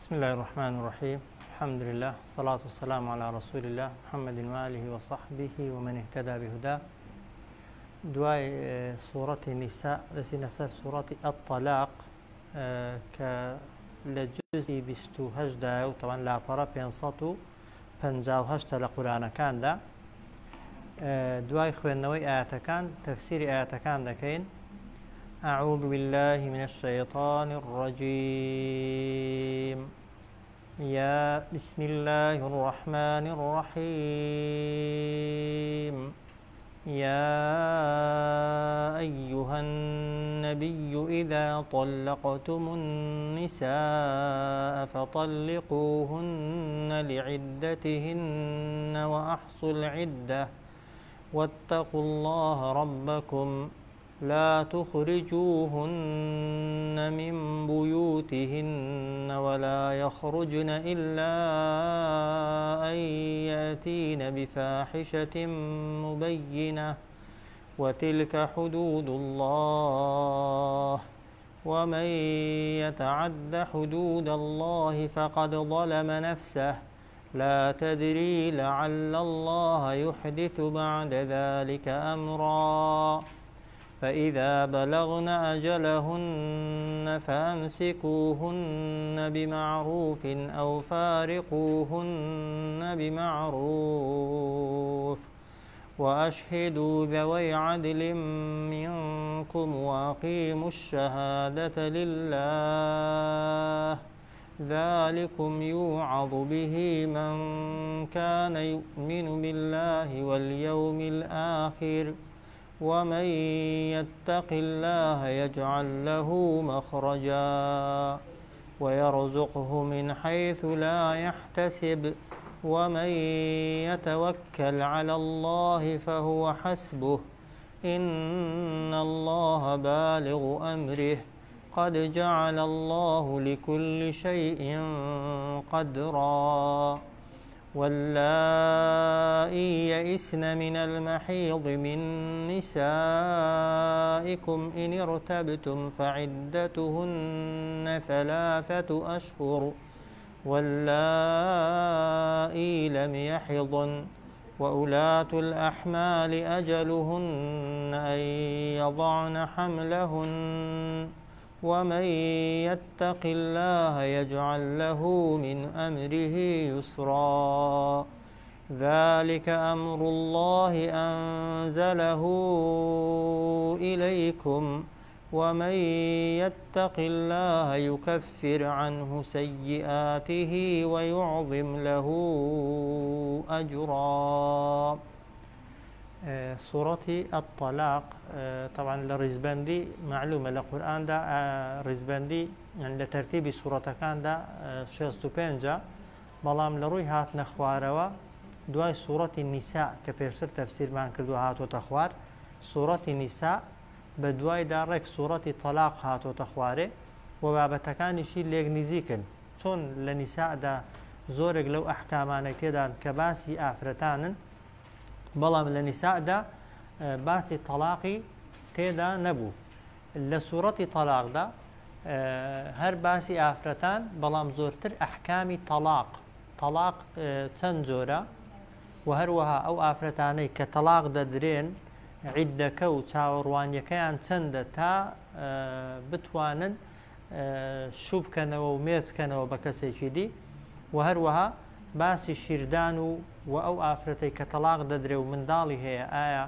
بسم الله الرحمن الرحيم. الحمد لله، الصلاة والسلام على رسول الله محمد وآله وصحبه ومن اهتدى بهداه. دواي سورة النساء التي نسأل سورة الطلاق كالجزء بستو هجدا، وطبعا لا فرا بينصتو بنجاو هشتا لقرآن كان دا دواي خوينوي آيات كان تفسير آيات كان دكين. أعوذ بالله من الشيطان الرجيم. بسم الله الرحمن الرحيم. يا أيها النبي إذا طلقتم النساء فطلقوهن لعدتهن وأحصوا العدة واتقوا الله ربكم لا تخرجوهن من بيوتهن ولا يخرجن إلا أن يأتين بفاحشة مبينة وتلك حدود الله ومن يتعد حدود الله فقد ظلم نفسه لا تدري لعل الله يحدث بعد ذلك أمرا فإذا بلغن أجلهن فأمسكوهن بمعروف أو فارقوهن بمعروف وأشهدوا ذوي عدل منكم وأقيموا الشهادة لله ذلكم يوعظ به من كان يؤمن بالله واليوم الآخر ومن يتق الله يجعل له مخرجا ويرزقه من حيث لا يحتسب ومن يتوكل على الله فهو حسبه إن الله بالغ أمره قد جعل الله لكل شيء قدرا واللائي يئسن من المحيض من نسائكم إن ارتبتم فعدتهن 3 أشهر واللائي لم يحضن وأولاة الأحمال أجلهن أن يضعن حملهن ومن يتق الله يجعل له من أمره يسرا ذلك أمر الله أنزله إليكم ومن يتق الله يكفر عنه سيئاته ويعظم له أجرا. سورة الطلاق طبعا للرزبندي معلومة للقرآن دا رزبندي يعني لترتيب سورة كان دا 65 بلام لروي هات نخواروا دواي سورة النساء كبيرسر تفسير مان كردو هات وتخوار سورة النساء بدواي دارك سورة الطلاق هات وتخواره وبابتكان شي ليك نزيكن چون لنساء دا زورك لو أحكامانك تيدان كباسي آفرتانن بەڵام لە نیساءدا باسی تەلاقی تێدا نەبوو. لە سوورەتی تەلاقدا هەر باسی ئافرەتان بەڵام زۆرتر ئەحکامی تەلاق چەند جۆرە و هەروەها ئەو ئافرەتانەی کە تەلاق دەدرێن عیددەکە و چاوەڕوانیەکەیان چەندە تا بتوانن شوو بکەنەوە و مێر بکەنەوە بە کەسێکی دی و هەروەها باسی شیردان و ئەو ئافرەتەی کە تەلاق دەدرێ و منداڵی هەیە ئایا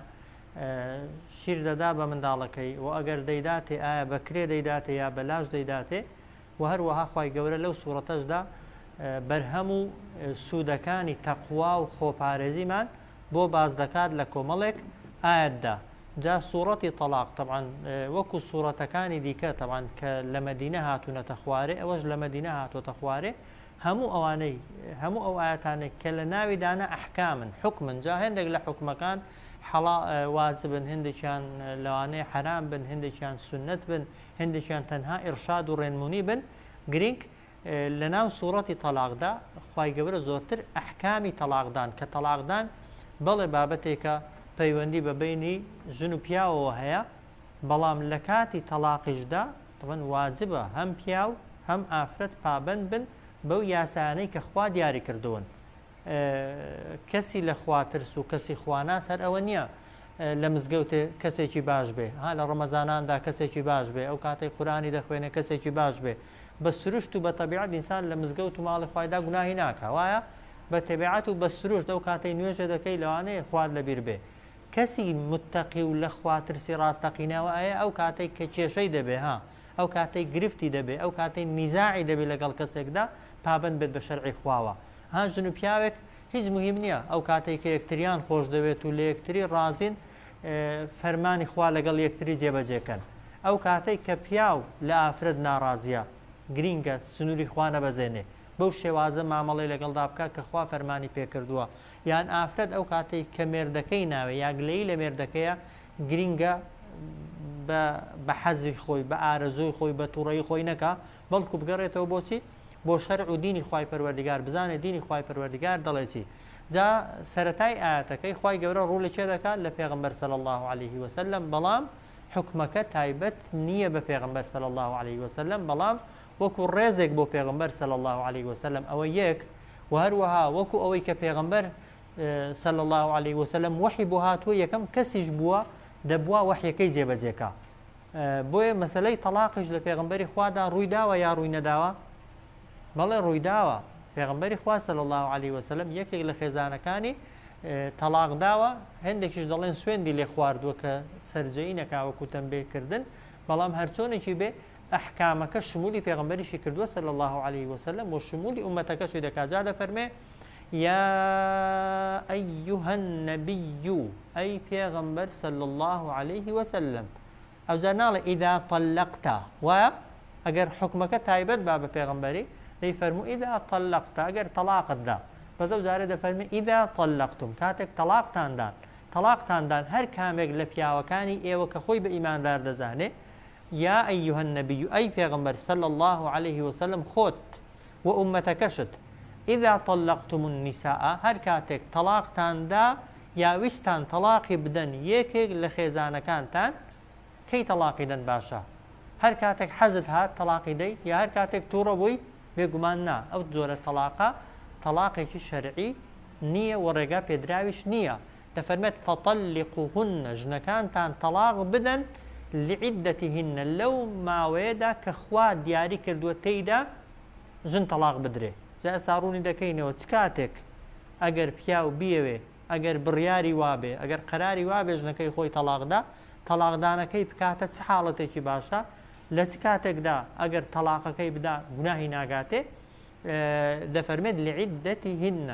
شیر دەدا بە منداڵەکەی و ئەگەر دەیداتێ ئایا بەکرێ دەیداتێ یا بەلاژ دەیداتێ و هەروەها خوای گەورە لەو سوورەتەشدا بەرهەم و سوودەکانی تەقوا و خۆپارێزیمان بۆ باز دەکات لە کۆمەڵێک ئاەتدا. جا سوورەتی تەلاق طبعا وەکو سوورەتەکانی دیکە طبعا کە لە مەدینە هاتوونەتە خوارێ ئەوەش لە مەدینە هاتوۆتە خوارێ هەموو ئەو ئاەتانێک کە لە ناویدانە ئەحکامن حکمن جا هەندێک لە حکمەکان واجبن هەندێکیان لەوانەیە حرام بن هەندێکیان سنت بن هەندێکیان تەنها ئیرشاد و ڕێنمونی بن گرنگ لە ناو سوورەتی تەلاقدا خوای گەورە زۆرتر ئەحکامی تەلاقدان کە تەلاقدان بەڵێ بابەتێکە پەیوەندی بە بینی ژن و پیاوەوە هەیە بەڵام لە کاتی تەلاقیشدا طبعا واجبە هەم پیاو هەم ئافرەت پابند بن بەو یاسانەی کە خوا دیاری کردوون. کەسی لە خواترس و کەسی خواناس هەر ئەوە نییە لە مزگەوتێ کەسێکی باش بێ، ها لە ڕەمەزاناندا کەسێکی باش بێ، ئەو کاتەی قورآنی دەخوێنێ کەسێکی باش بێ. بە سروشت و بە تەبیعەت ئینسان لە مزگەوت و ماڵی خوایدا گوناهی ناکا، وایە بە تەبیعەت و بە سروشت ئەو کاتەی نوێژە دەکەی لەوانەیە خوارد لەبیر بێ. کەسی متەقی و لە خواترسی ڕاستەقینەوە ئەیە ئەو کاتەی کە کێشەی دەبێ، ها ئەو کاتەی گرفتی دەبێ، ئەو کاتەی نیزاعی دەبێ لەگەڵ کەسێکدا پابند بێت بە شەرعی خواوە. ها ژن و پیاوێک هیچ مهم نییە ئەو کاتێک کە یەکتریان خۆش دەوێت و لە یەکتری ڕازین فەرمانی خوا لەگەڵ یەکتری جێبەجێکەن. ئەو کاتەی کە پیاو لە ئافرەت ناڕازیە گرینگە سنووری خوا نەبەزێنێ، بەو شێوازە مامەڵی لەگەڵدا بکە کە خوا فەرمانی پێکردووە. یان ئافرەت ئەو کاتەی کە مێردەکەی ناوێ یا گلەیی لە مێردەکەیە گرینگە بە حەزی خۆی، بە ئارەزوی خۆی، بە تووڕەیی خۆی نەکا، بەڵکو بگەڕێتەوە بۆچی؟ بۆ شەرع و دینی خوای پەروەردگار، بزانێت دینی خوای پەروەردگار دەڵێ چی. جا سەرەتای ئاەتەکەی خوای گەورە ڕوو لە چێ دەکات؟ لە پێغەمبەر صلی الله عليه وسلم. بەڵام حکمەکە تایبەت نییە بە پێغەمبەر صلی الله عليه وسلم، بەڵام وەکو ڕێزێک بۆ پێغەمبەر صلی الله عليه وسلم ئەوە یەک، و هەروەها وەکو ئەوەی کە پێغەمبەر صلی الله عليه وسلم وحی بۆ هاتووە یەکەم کەسیش بووە دەبووە وحیەکەی جێبەجێکا. بۆیە مەسەلەی تەلاقیش لە پێغەمبەری خوادا ڕووی داوە یا ڕووی نەداوە؟ بەڵێ ڕووی داوە. پێغەمبەری خوا صلی الله عليه وسلم یەکێک لە خێزانەکانی تەلاق داوە، هەندێکیش دەڵێن سوێندی لێ خواردووە کە سەرجەیی نەکاوەکو تەنبێکردن، بەڵام هەرچۆنێکی بێ ئەحکامەکە شمولی پێغەمبەریشی کردووە صلی الله عليه وسلم و شمولی ئومەتەکەشی دەکات. جا دەفەرمێ یا ئەیها النەبیو، ئەی پێغەمبەر صلی الله عليه وسلم. ئەوجا ناڵێ ئیذا طەلەقتە، وایە ئەگەر حکمەکە تایبەت با بە پێغەمبەری دەی فەرموو ئیذا طەلەقتە، ئەگەر تەلاقت دا. بەس ئەو جارە دەفەرمێ ئیذا طەلەقتم، کاتێک تەلاقتاندان هەر کامێک لە پیاوەکانی ئێوە کە خۆی بە ئیماندار دەزانێ، یا ئەیها النەبیو، ئەی پێغەمبەر صلی الله عليه وسلم خۆت و ئومەتەکەشت، ئیذا طەلەقتم النیساء، هەر کاتێک تەلاقتاندا یا ویستان تەلاقی بدەن یەکێک لە خێزانەکانتان، کەی تەلاقی دەن باشە؟ هەر کاتێک حەزت هات تەلاقی دەی، یا هەر کاتێک تووڕە بووی؟ بێگومان نا، ئەو جۆرە تەلاقە تەلاقێکی شەرعی نییە و ڕێگا پێدراویش نییە. دەفەرمێت فەطەلقوهن، ژنەکانتان تەلاق بدەن لعیدەتیهن، لەو ماوەیەدا کە خوا دیاری کردووە تێیدا ژن تەلاق بدرێ. جا ئێستا ڕوونی دەکەینەوە چ کاتێک ئەگەر پیاو بیەوێ، ئەگەر بڕیاری وابێ، ئەگەر قەراری وابێ ژنەکەی خۆی تەلاقدا، تەلاقدانەکەی بکاتە چ حاڵەتێکی باشە، لە چ کاتێکدا ئەگەر تەلاقەکەی بدا گوناهی ناگاتێ. دەفەرمێت لعیدەتیهن،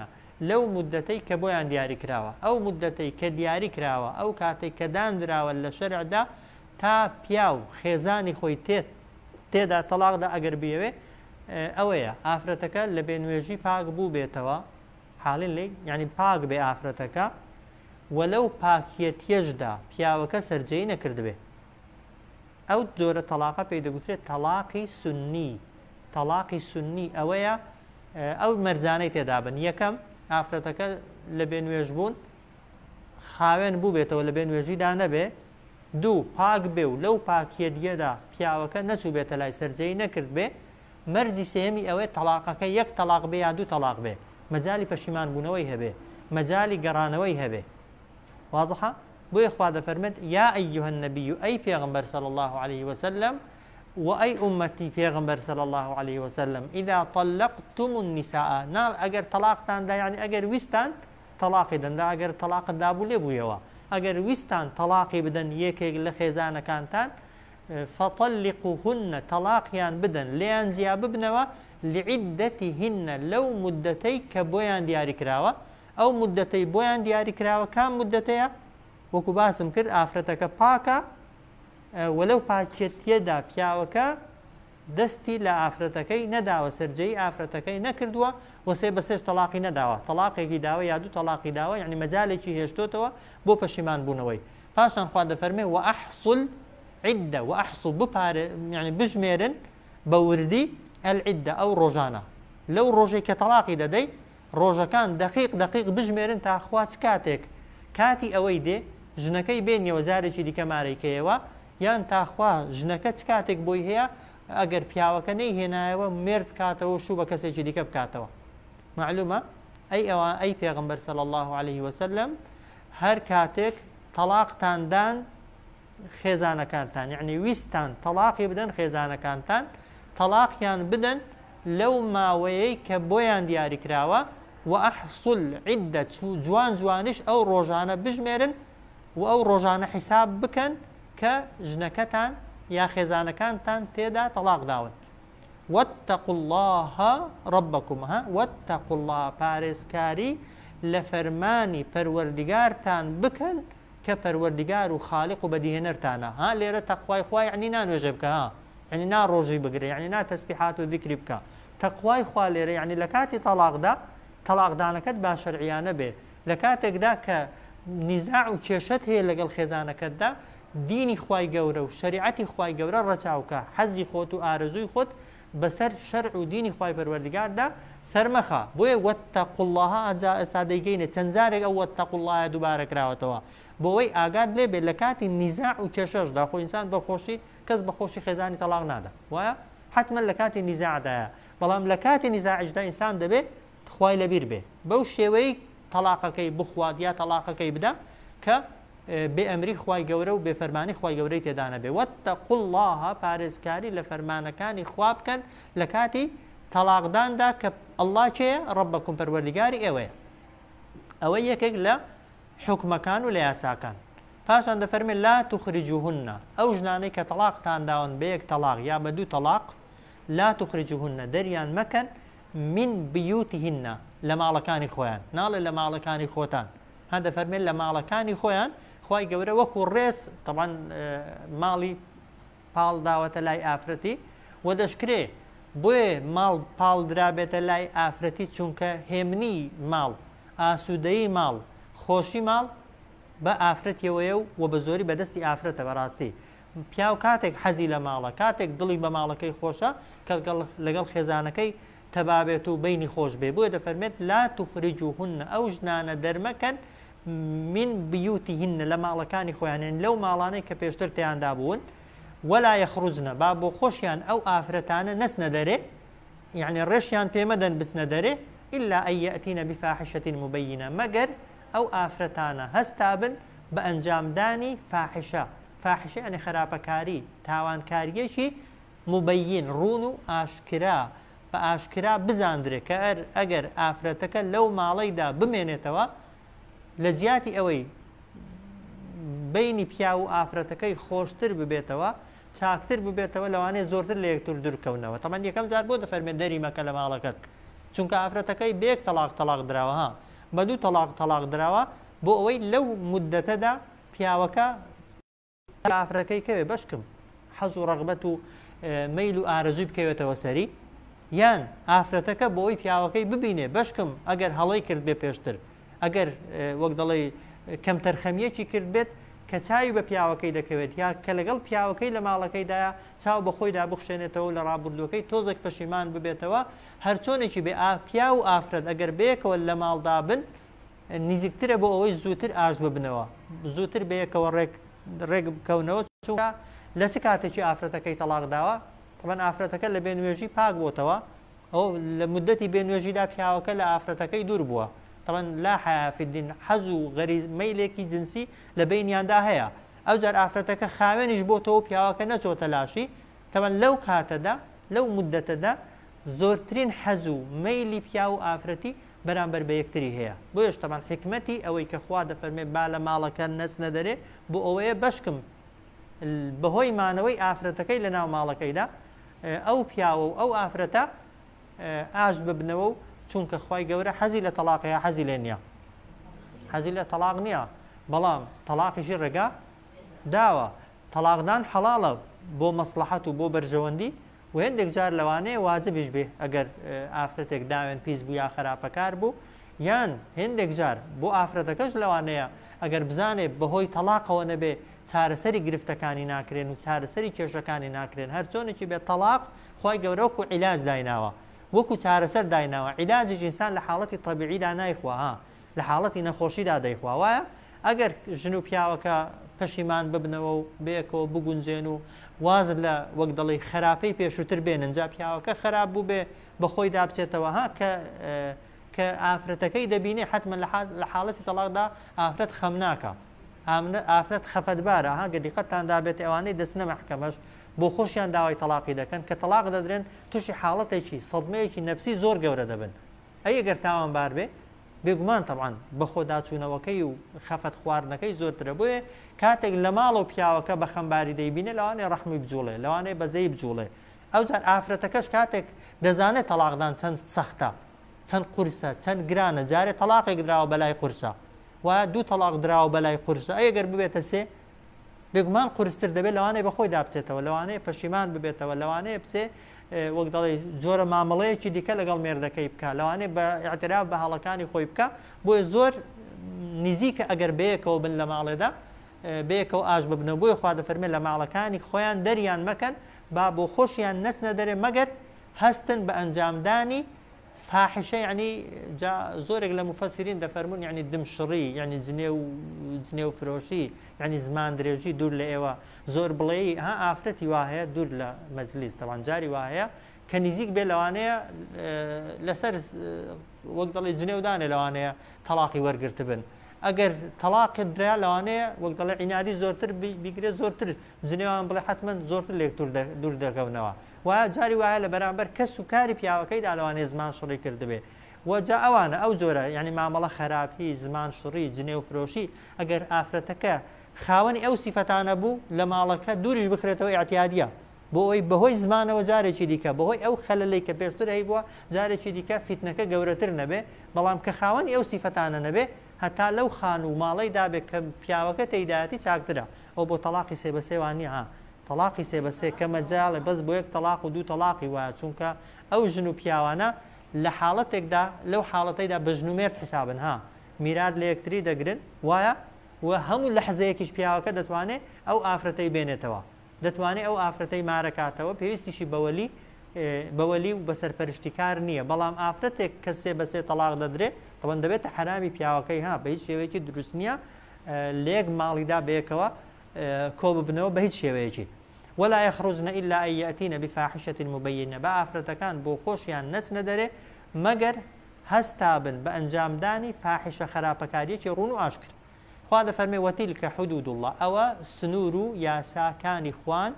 لەو مدەتەی کە بۆیان دیاری کراوە، ئەو مدەتەی کە دیاری کراوە، ئەو کاتێک کە دانراوە لە شەرعدا، تا پیاو خێزانی خۆی تێدا تەلاقدا ئەگەر بیەوێ، ئەوەیە ئافرەتەکە لە بێنوێژی پاک بوو بێتەوە، حاڵین لێ یعنی پاک بێ ئافرەتەکە، وەلەو پاکیەتیەشدا پیاوەکە سەرجەی نەکردبێ. ئەو جۆرە تەلاقە پێی دەگوترێت تەلاقی سنی. تەلاقی سنی ئەوەیە ئەو مەرجانەی تێدا بن. یەکەم ئافرەتەکە لە بێنوێژ بوون خاوێن بوو بێتەوە لە بێنوێژیدا نەبێ. دوو پاک بێ و لەو پاکیەتیەدا پیاوەکە نەچوو بێتە لای سەرجەی نەکرد بێ. مەرجی سێمی ئەوەیە تەلاقەکە یەک تەلاق بێ یا دوو تەلاق بێ، مەجالی پەشیمان بوونەوەی هەبێ، مەجالی گەڕانەوەی هەبێ. واضحە؟ بۆیە خوا دەفەرمێت یا ئەیها النەبیو، ئەی پێغەمبەر صلی الله عليه وسلم و ئەی ئومەتی پێغەمبەر صلی الله عليه وسلم، ئیذا طەلەقتم النیساء، ناڵ ئەگەر تەلاقتاندا، یعنی ئەگەر ویستان تەلاقی دەندا، ئەگەر تەلاقت دابوو لێ بوویەوە، ئەگەر ویستان تەلاقی بدەن یەکێک لە خێزانەکانتان، فطلقوهن، تەلاقیان بدەن، لێیان جیا ببنەوە، لعیدەتیهن، لەو مدەتەی کە بۆیان دیاری کراوە. ئەو مدەتەی بۆیان دیاری کراوە کام مدەتەیە؟ وەکو باسم کرد ئافرەتەکە پاکە، وەلەو پاکێتیەدا پیاوەکە دەستی لە ئافرەتەکەی نەداوە، سەرجەی ئافرەتەکەی نەکردووە، وەسێ بەسێش تەلاقی نەداوە، تەلاقێکی داوە یا دوو تەلاقی داوە، یعنی مەجالێکی هێشتۆتەوە بۆ پەشیمان بوونەوەی. پاشان خوا دەفەرمێ وەئەحصل عیدە، وەئەحصل بپارێ، یعنی بژمێرن بە وردی ئەلعیدە، ئەو ڕۆژانە، لەو ڕۆژێک کە تەلاقی دەدەی ڕۆژەکان دقیق بژمێرن تا خوا چ کاتێک کاتی ئەوەی دێ ژنەکەی بێنیەوە جارێکی دیکە مارەیکەیەوە، یان تاخوا ژنەکە چ کاتێک بۆی هەیە ئەگەر پیاوەکە نەیهێنایەوە مرد بکاتەوە شوو بە کەسێکی دیکە بکاتەوە معلومە ئەی پێغەمبەر صلی الله عليه وسلم هەر کاتێک تەلاقتاندان خێزانەکانتان یعنی ویستان تەلاقی بدەن خێزانەکانتان تەلاقیان بدەن لەو ماوەیەی کە بۆیان دیاری کراوە و ئەحصل عیددە جوان جوانش ئەو ڕۆژانە بژمێرن و ئەو ڕۆژانە حیساب بکەن کە ژنەکەتان یا خێزانەکانتان تێدا تەلاق داون واتقوا الله ربكم واتقوا الله پارێزکاری لە فەرمانی پەروەردگارتان بکەن کە پەروەردگار و خالق و بەدیهێنەرتانە لێرە تەقوای خوا یعنی نانوێژە بکە یعنی ناڕۆژی بگرێ یعنی ناتەسبیحات و ذیکری بکە تەقوای خوا لێرە یعنی لە کاتی تەلاقدا تەلاقدانەکەت باشەرعیانە بێ لە کاتێکدا کە نیزاع و کێشەت هەیە لەگەڵ خێزانەکەتدا دینی خوای گەورە و شریعەتی خوای گەورە ڕەچاوکە حەزی خۆت و ئارەزووی خۆت بەسەر شەرع و دینی خوای پەروەردگاردا سەرمەخە بۆیە واتقوا الله ئێستا دەیگەینێ چەند جارێک ئەو واتقوا الله دووبارە کراوەتەوە بۆەوەی ئاگات لێ بێت لە کاتی نیزاع و کێشەشدا خۆ ئینسان بەخۆشی کەس بەخۆشی خێزانی تەلاق نادا وایە حتمما لە کاتی نیزاعدایە بەڵام لە کاتی نیزاعشدا ئینسان دەبێت خوای لەبیر بێ بەو شێوەی تەلاقەکەی بخوات یا تەلاقەکەی بدا کە بێ ئەمری خوای گەورە و بێ فەرمانی خوای گەورەی تێدا نەبێ واتقوا الله پارێزکاری لە فەرمانەکانی خوا بکەن لە کاتی تەلاقداندا کە ئەڵڵا کێیە ڕەبەکم پەروەردگاری ئێوەیە ئەوە یەکێک لە حکمەکان و لە یاساکان پاشان دەفەرمێت لا تخرجوهن ئەو ژنانەی کە تەلاقتان داون بە یەک تەلاق یا بە دوو تەلاق لا تخرجوهن دەریان مەکەن من بیوتهن لە ماڵەکانی خۆیان ناڵێ لە ماڵەکانی خۆتان دەفەرمێت لە ماڵەکانی خۆیان خوای گەورە وەکو ڕێز طبعا ماڵی پاڵ داوەتە لای ئافرەتی و دەشکرێ بۆیە ماڵ پاڵ درابێتە لای ئافرەتی چونکە هێمنی ماڵ ئاسوودەیی ماڵ خۆشی ماڵ بە ئافرەتیەوەیە و بە زۆری بەدەستی ئافرەتە بەڕاستی پیاو کاتێک حەزی لە ماڵە کاتێک دڵی بە ماڵەکەی خۆشە کە لەگەڵ خێزانەکەی تەبابێت و بینی خۆش بێ بۆیە دەفەرمێت لا تخرجوهن ئەو ژنانە دەرمەکەن من بیوتهن لە ماڵەکانی خۆیانێن لەو ماڵانەی کە پێشتر تیاندا بوون ولا يخرجن با بۆ خۆشیان ئەو ئافرەتانە نەچنە دەرێ یعنی ڕێشیان پێمەدەن بچنە دەرێ إلا أن يأتين بفاحشة مبينة مەگەر ئەو ئافرەتانە هەستا بن بە ئەنجامدانی فاحشە یعنی خراپەکاری تاوانکاریەکی مبین ڕوون و ئاشکرا بە ئاشکرا بزاندرێ کە ئەگەر ئافرەتەکە لەو ماڵەیدا بمێنێتەوە لە جیاتی ئەوەی بینی پیا و ئافرەتەکەی خۆشتر ببێتەوە چاکتر ببێتەوە لەوانەیە زۆرتر لە یەکتر دوورکەونەوە تەمان یەکەم جار بۆ دەفەرمێت دەری مەکە لە ماڵەکەت چونکە ئافرەتەکەی بێک تەلاق دراوە بە دوو تەلاق دراوە بۆ ئەوەی لەو مدەتەدا پیاوەکە ئافرەکەی کەوێ بەشکم حەز و ڕەغبەت و مەیل و ئارەزووی بکەوێتەوە سەری یان ئافرەتەکە بۆ ئەوی پیاوەکەی ببینێ بەشکم ئەگەر هەڵەی کرد بێ پێشتر ئەگەر وەک دەڵێ کەم تەرخەمیەکی کرد بێت کە چاوی بە پیاوەکەی دەکەوێت یا کە لەگەڵ پیاوەکەی لە ماڵەکەیدایە چاو بە خۆیدا بخشێنێتەوە لە ڕابردوەکەی تۆزێک پەشیمان ببێتەوە هەر چۆنێکی بێ پیا و ئافرەت ئەگەر بەیەکەوە لە ماڵدا بن نزیکترە بۆ ئەوەی زووتر ئاش ببنەوە زووتر بەیەکەوە ڕێک بکەونەوە چونکە لە چ کاتێکی ئافرەتەکەی تەلاق داوە طبعا ئافرەتەکە لە بێنوێژی پاک بۆتەوە ئەو لە مدەتی بێنوێژیدا پیاوەکە لە ئافرەتەکەی دوور بووە طبعا لا حیا فی الدین حەز و غەریز مەیلێکی جنسی لە بینیاندا هەیە ئەو جار ئافرەتەکە خاوێنیش بۆتەوە پیاوەکە نەچۆتە لاشی طبعا لەو کاتەدا لەو مدەتەدا زۆرترین حەز و مەیلی پیا و ئافرەتی بەرامبەر بە یەکتری هەیە بۆیش طبعا حکمەتی ئەوەی کە خوا دەفەرمێ با لە ماڵەکە نەچنە دەرێ بۆ ئەوەیە بەشکم بەهۆی مانەوەی ئافرەتەکەی لە ناو ماڵەکەیدا ئەو پیاوە و ئەو ئافرەتە ئاش ببنەوە و چونکە خوای گەورە حەزی لە تەلاقەیە حەزی لێ نییە حەزی لە تەلاق نییە بەڵام تەلاقیشی ڕێگا داوە تەلاقدان حەڵاڵە بۆ مەسلحەت و بۆ بەرژەوەندی و هێندێک جار لەوانەیە واجبیش بێ ئەگەر ئافرەتێک داوێن پیس بوو یا خراپەکار بوو یان هێندێک جار بۆ ئافرەتەکەش لەوانەیە ئەگەر بزانێ بەهۆی تەلاقەوە نەبێ چارەسەری گرفتەکانی ناکرێن و چارەسەری کێشەکانی ناکرێن هەر چۆنێکی بێت تەلاق خوای گەورە وەکو عیلاج دایناوە وەکو چارەسەر دایناوە عیلاجیش ئینسان لە حاڵەتی طەبیعیدا نایخوا لە حاڵەتی نەخۆشیدا دەیخوا وایە ئەگەر ژن و پیاوەکە پەشیمان ببنەوە و بێکەوە بگونجێن و واز لە وەک دەڵی خراپەی پێشووتر بێنن جا پیاوەکە خراپ بوو بێ بەخۆی دابچێتەوە ها کە ئافرەتەکەی دەبینێ حتمما لە حاڵەتی تەلاقدا ئافرەت خەم ناکە ئافرەت خەفەتبارە ها گەدیقەتتان دابێت ئەوانەی دەستنە مەحکەمەش بۆ خۆشیان داوای تەلاقی دەکەن کە تەلاق دەدرێن تووشی حاڵەتێکی سەدمەیەکی نەفسی زۆر گەورە دەبن ئەگەر تاوانبار بێ بێگومان طبعاً بەخۆ داچوونەوەکەی و خەفەت خواردنەکەی زۆرترە بۆیە کاتێک لە ماڵ و پیاوەکە بە خەمباری دەیبینێ لەوانەیە ڕەحمی بجوڵێ لەوانەیە بەزەی بجوڵێ ئەوجار ئافرەتەکەش کاتێک دەزانێت تەلاقدان چەند سەختە چەند قورسە چەند گرانە جارێ تەلاقێک دراوە بەلای قورسە وایە دوو تەلاق دراوە بەلای قورسە ئەگەر ببێتە سێ بێگومان قورستر دەبێت لەوانەیە بەخۆی دابچێتەوە لەوانەیە پەشیمان ببێتەوە لەوانەیە بچێ وەک دەڵێ جۆرە مامەڵەیەکی دیکە لەگەڵ مێردەکەی بکە لەوانەیە بە ئاعتراف بە هەڵەکانی خۆی بکە بۆیە زۆر نزیکە ئەگەر بەیەکەوە بن لە ماڵێدا بەیەکەوە ئاش ببنەوە بۆیە خوا دەفەرمێت لە ماڵەکانی خۆیان دەریان مەکەن با بۆ خۆشیان نەچنە دەرێ مەگەر هەستن بە ئەنجامدانی فاحشە یعنی زۆرێک لە مفەسرین دەفەرمون یعنی دمشڕی یعنی جنێ و فرۆشی یعنی زمان درێژی دوور لە ئێوە زۆر بڵێی ها ئافرەتی وایە دوور لە مەجلیس تەوانجاری وایە کە نزیک بێ لەوانەیە لەسەر وەک دەڵێ جنێودانێ لەوانەیە تەلاقی وەرگرت بن ئەگەر تەلاقت درا لەوانەیە وەک دەڵێ عینادی زۆرتر بیگرێت زۆرتر جنێوان بڵێ حتمما زۆرتر لێک دوور دەکەونەوە وایە جاری وایە لە بەرامبەر کەس و کاری پیاوەکەیدا لەوانەیە زمان شڕی کردبێ وەجا ئەوانە ئەو جۆرە یعنی مامەڵە خراپی زمان شڕی جنێ و فرۆشی ئەگەر ئافرەتەکە خاوەنی ئەو سیفەتانە بوو لە ماڵەکە دووریش بخرێتەوە ئاعتیادیە بۆ ئەوی بەهۆی زمانەوە جارێکی دیکە بەهۆی ئەو خەلەلەی کە پێشتر هەی بووە جارێکی دیکە فیتنەکە گەورەتر نەبێ بەڵام کە خاوەنی ئەو سیفەتانە نەبێ هەتا لەو خان و ماڵەی دابێت کە پیاوەکە تێیدایەتی چاکترە ئەو بۆ تەلاقی سێبەسێ وانی ها تەلاقی سێبەسێ کە مەجاڵێ بەس بۆ یەک تەلاق و دوو تەلاقی وایە چونکە ئەو ژن و پیاوانە لە حاڵەتێکدا لەو حاڵەتەیدا بە ژنومێرد حسابن ها میراد لە یەکتری دەگرن وایە و هەموو لە حەزەیەکیش پیاوەکە دەتوانێت ئەو ئافرەتەی بێنێتەوە دەتوانێت ئەو ئافرەتەی مارەکاتەوە پێویستیشی بەوەلی و بەسەرپەرشتیکار نییە بەڵام ئافرەتێک کە سێبەسێ تەلاق دەدرێت طبعاً دەبێتە حرامی پیاوەکەی ها بە هیچ شێوەیەکی دروست نییە لە یەک ماڵیدا بەیەکەوە کۆ ببنەوە بە هیچ شێوەیەکی ولا يخرجن إلا أن يأتين بفاحشة مبينة بأفرتكان بو خوشيان نسن دره مگر هستابن بأنجامداني فاحشة خرابكارية رونو أشكر خواد فرمي وتلك حدود الله أو سنورو ياسا كان إخوان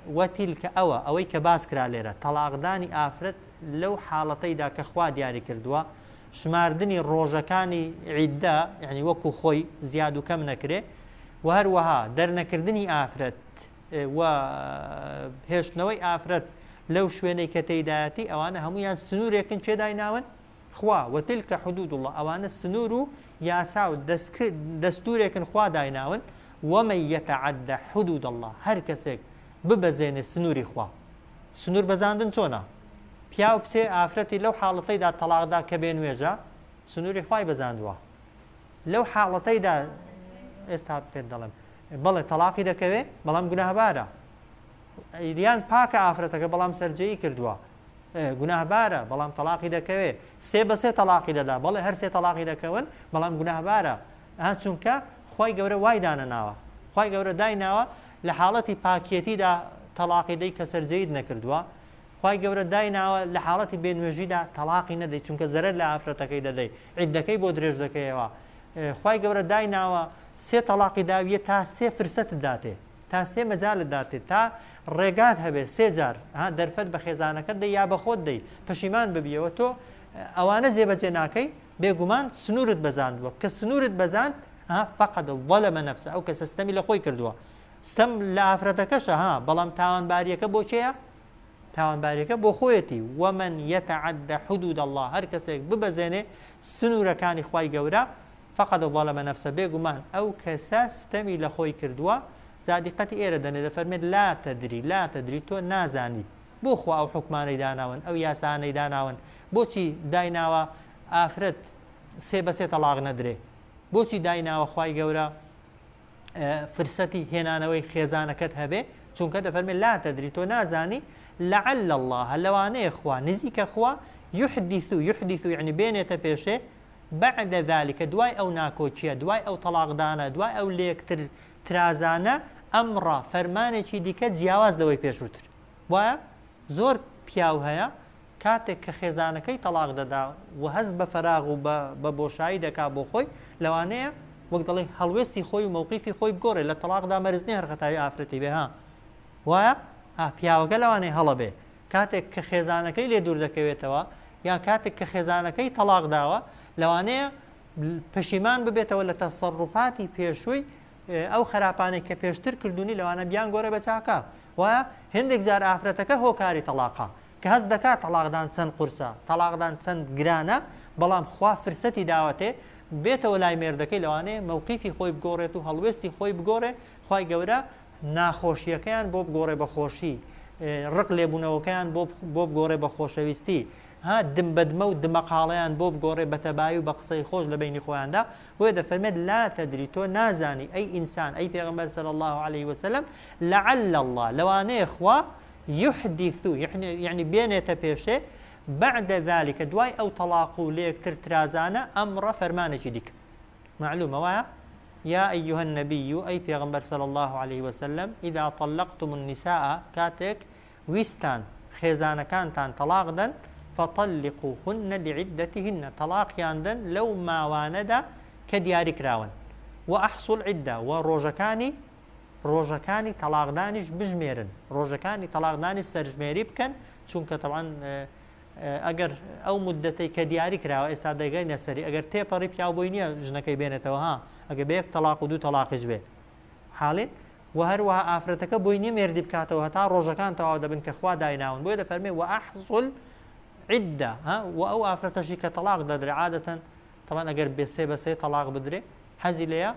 وتلك أوي كباسكرا ليرة طلاقداني آفرت لو حالتي دا كخوا دياري كردوا شماردني روجكاني عدة يعني وكو خوي زيادو كم نكره وهروها درنكردني آفرت و هێشتنەوەی ئافرەت لەو شوێنەی کە تێیدایەتی ئەوانە هەمویان سنوورێکن چێ دایناون خوا وتلکە حدود الله ئەوانە سنوور و یاسا و دەستورێکن خوا دایناون ومن يتعدى حدود الله هەر کەسێک ببەزێنێ سنووری خوا سنوور بەزاندن چۆنە پیا و پسێ ئافرەتی لەو حاڵەتەیدا تەلاقدا کە بێ نوێژە سنووری خوای بەزاندووە لەو حاڵەتەیدا ئێستا پێ دەڵێم بەڵێ تەلاقی دەکەوێ بەڵام گوناهبارە یان پاکە ئافرەتەکە بەڵام سەرجەیی کردووە گوناهبارە بەڵام تەلاقی دەکەوێ سێ بەسێ تەلاقی دەدا بەڵێ هەر سێ تەلاقی دەکەون بەڵام گوناهبارە چونکە خی گەورە وای دانەناوە خی گەورە دایناوە لە حاڵەتی پاکێتیدا تەلاقی دەی کە سەرجەیت نەکردووە خی گەورە دایناوە لە حاڵەتی بێنوێژیدا تەلاقی نەدەیت چونکە زەرەر لە ئافرەتەکەی دەدەی عیدەکەی بۆ درێژ دەکەیەوە خی گەورە دایناوە سێ تەلاقی داویە تا سێ فرسەت داتێ تا سێ مەجالت داتێت تا ڕێگات هەبێت سێ جار دەرفەت بە خێزانەکەت دەی یا بە خۆت دەی پەشیمان ببیەوە تۆ ئەوانە جێبەجێ ناکەی بێگومان سنوورت بەزاندووە کە سنوورت بەزاند فقط ظلم نفسه ئەو کە سەستەمی لە خۆی کردووە ستەم لە ئافرەتەکەشە بەڵام تاوانباریەکە بۆ کێیە تاوانباریەکە بۆ خۆیەتی ومن يتعدى حدود الله هەر کەسێک ببەزێنێ سنوورەکانی خوای گەورە فقط ظلم نفسه بێگومان ئەو کەسە ستەمی لە خۆی کردووە زادیقەتی ئێرە دەنێ دەفەرمێت لا تدری تۆ نازانی بۆ خوا ئەو حکمانەی داناون ئەو یاسانەی داناون بۆچی دایناوە ئافرەت سێ بەسێ تەلاق نەدرێ بۆچی دایناوە خوای گەورە فرسەتی هێنانەوەی خێزانەکەت هەبێ چونکە دەفەرمێت لا تدری تۆ نازانی لعل الله لەوانەیە خوا نزیکە خوا يحدث يعني بينێتە پێشێ بعد ذلك دوای ئەو ناکۆچیە دوای ئەو تەلاقدانە دوای ئەو لێکتر ترازانە ئەمڕە فەرمانێکی دیکە جیاواز لەوەی پێشووتر وایە زۆر پیاو هەیە کاتێک کە خێزانەکەی تەلاق دەدا و هەست بە فەراغ و بە بۆشایی دەکا بۆ خۆی لەوانەیە وەک دەڵێ هەڵوێستی خۆی و مەوقیفی خۆی بگۆڕێ لە تەلاقدا مەرزنی هەرخەتاوی ئافرەتی بێ ها وایە پیاوەکە لەوانەیە هەڵە بێ کاتێک کە خێزانەکەی لێ دوور دەکەوێتەوە یا کاتێک کە خێزانەکەی تەلاق داوە لەوانەیە پەشیمان ببێتەوە لە تەسەڕوفاتی پێشووی ئەو خراپانێک کە پێشتر کردوونی لەوانە بیان گۆڕێ بە چاکە وایە هەندێک جار ئافرەتەکە هۆکاری تەلاقا کە هەست دەکات تەلاقدان چەند قورسە تەلاقدان چەند گرانە بەڵام خوا فرسەتی داوەتێ بێتەوە لای مێردەکەی لەوانەیە مەوقیفی خۆی بگۆڕێت و هەڵوێستی خۆی بگۆڕێ خوای گەورە ناخۆشیەکەیان بۆ بگۆڕێ بە خۆشی ڕق لێبوونەوەکەیان بۆ بگۆڕێ بە خۆشەویستی ها دم بەدمە و دمەقاڵەیان بۆ بگۆڕێ بە تەبایی و بە قسەی خۆش لە بینی خۆیاندا بۆیە دەفەرمێت لا تەدری تۆ نازانی ئەی ئینسان ئەی پێغەمبەر صلی الله عليه وسلم لعل الله لەوانەیە خوا يحدث يعني بينێتە پێشێ بعد ذلك دوای ئەو تەلاق و لە یەکتر ترازانە ئەمڕە فەرمانێکی دیکە معلومە وایە يا أيها النبي أي پیغمبر صلى الله عليه وسلم إذا طلقتم النساء كاتك ويستان خيزان كانتان طلاق دن فطلقوهن لعدتهن طلاق ياندن لو ما واندا كدياري كراون وأحصل عدة روجكاني طلاق دانش بجميرن روجكاني طلاق دانش سرجميري بكن چونك طبعا ئەگەر ئەو مدەتەی کە دیاری کراوە ئێستا دەگەی نەسەری ئەگەر تێپەڕی پیاوبووی نییە ژنەکەی بێنێتەوە ها ئەگە بە یەک تەلاق و دوو تەلاقیش بێت حاڵێن و هەروەها ئافرەتەکە بۆی نییە مێردی بکاتەوە هەتا ڕۆژەکان تەواو دەبن کە خوا دایناون بۆیە دەفەرمێ وأحصل عدة ها و ئەو ئافرەتەشی کە تەلاق دەدرێ عادەتەن طبعا ئەگەر بێسێ بەسێ تەلاق بدرێ حەزی لێیە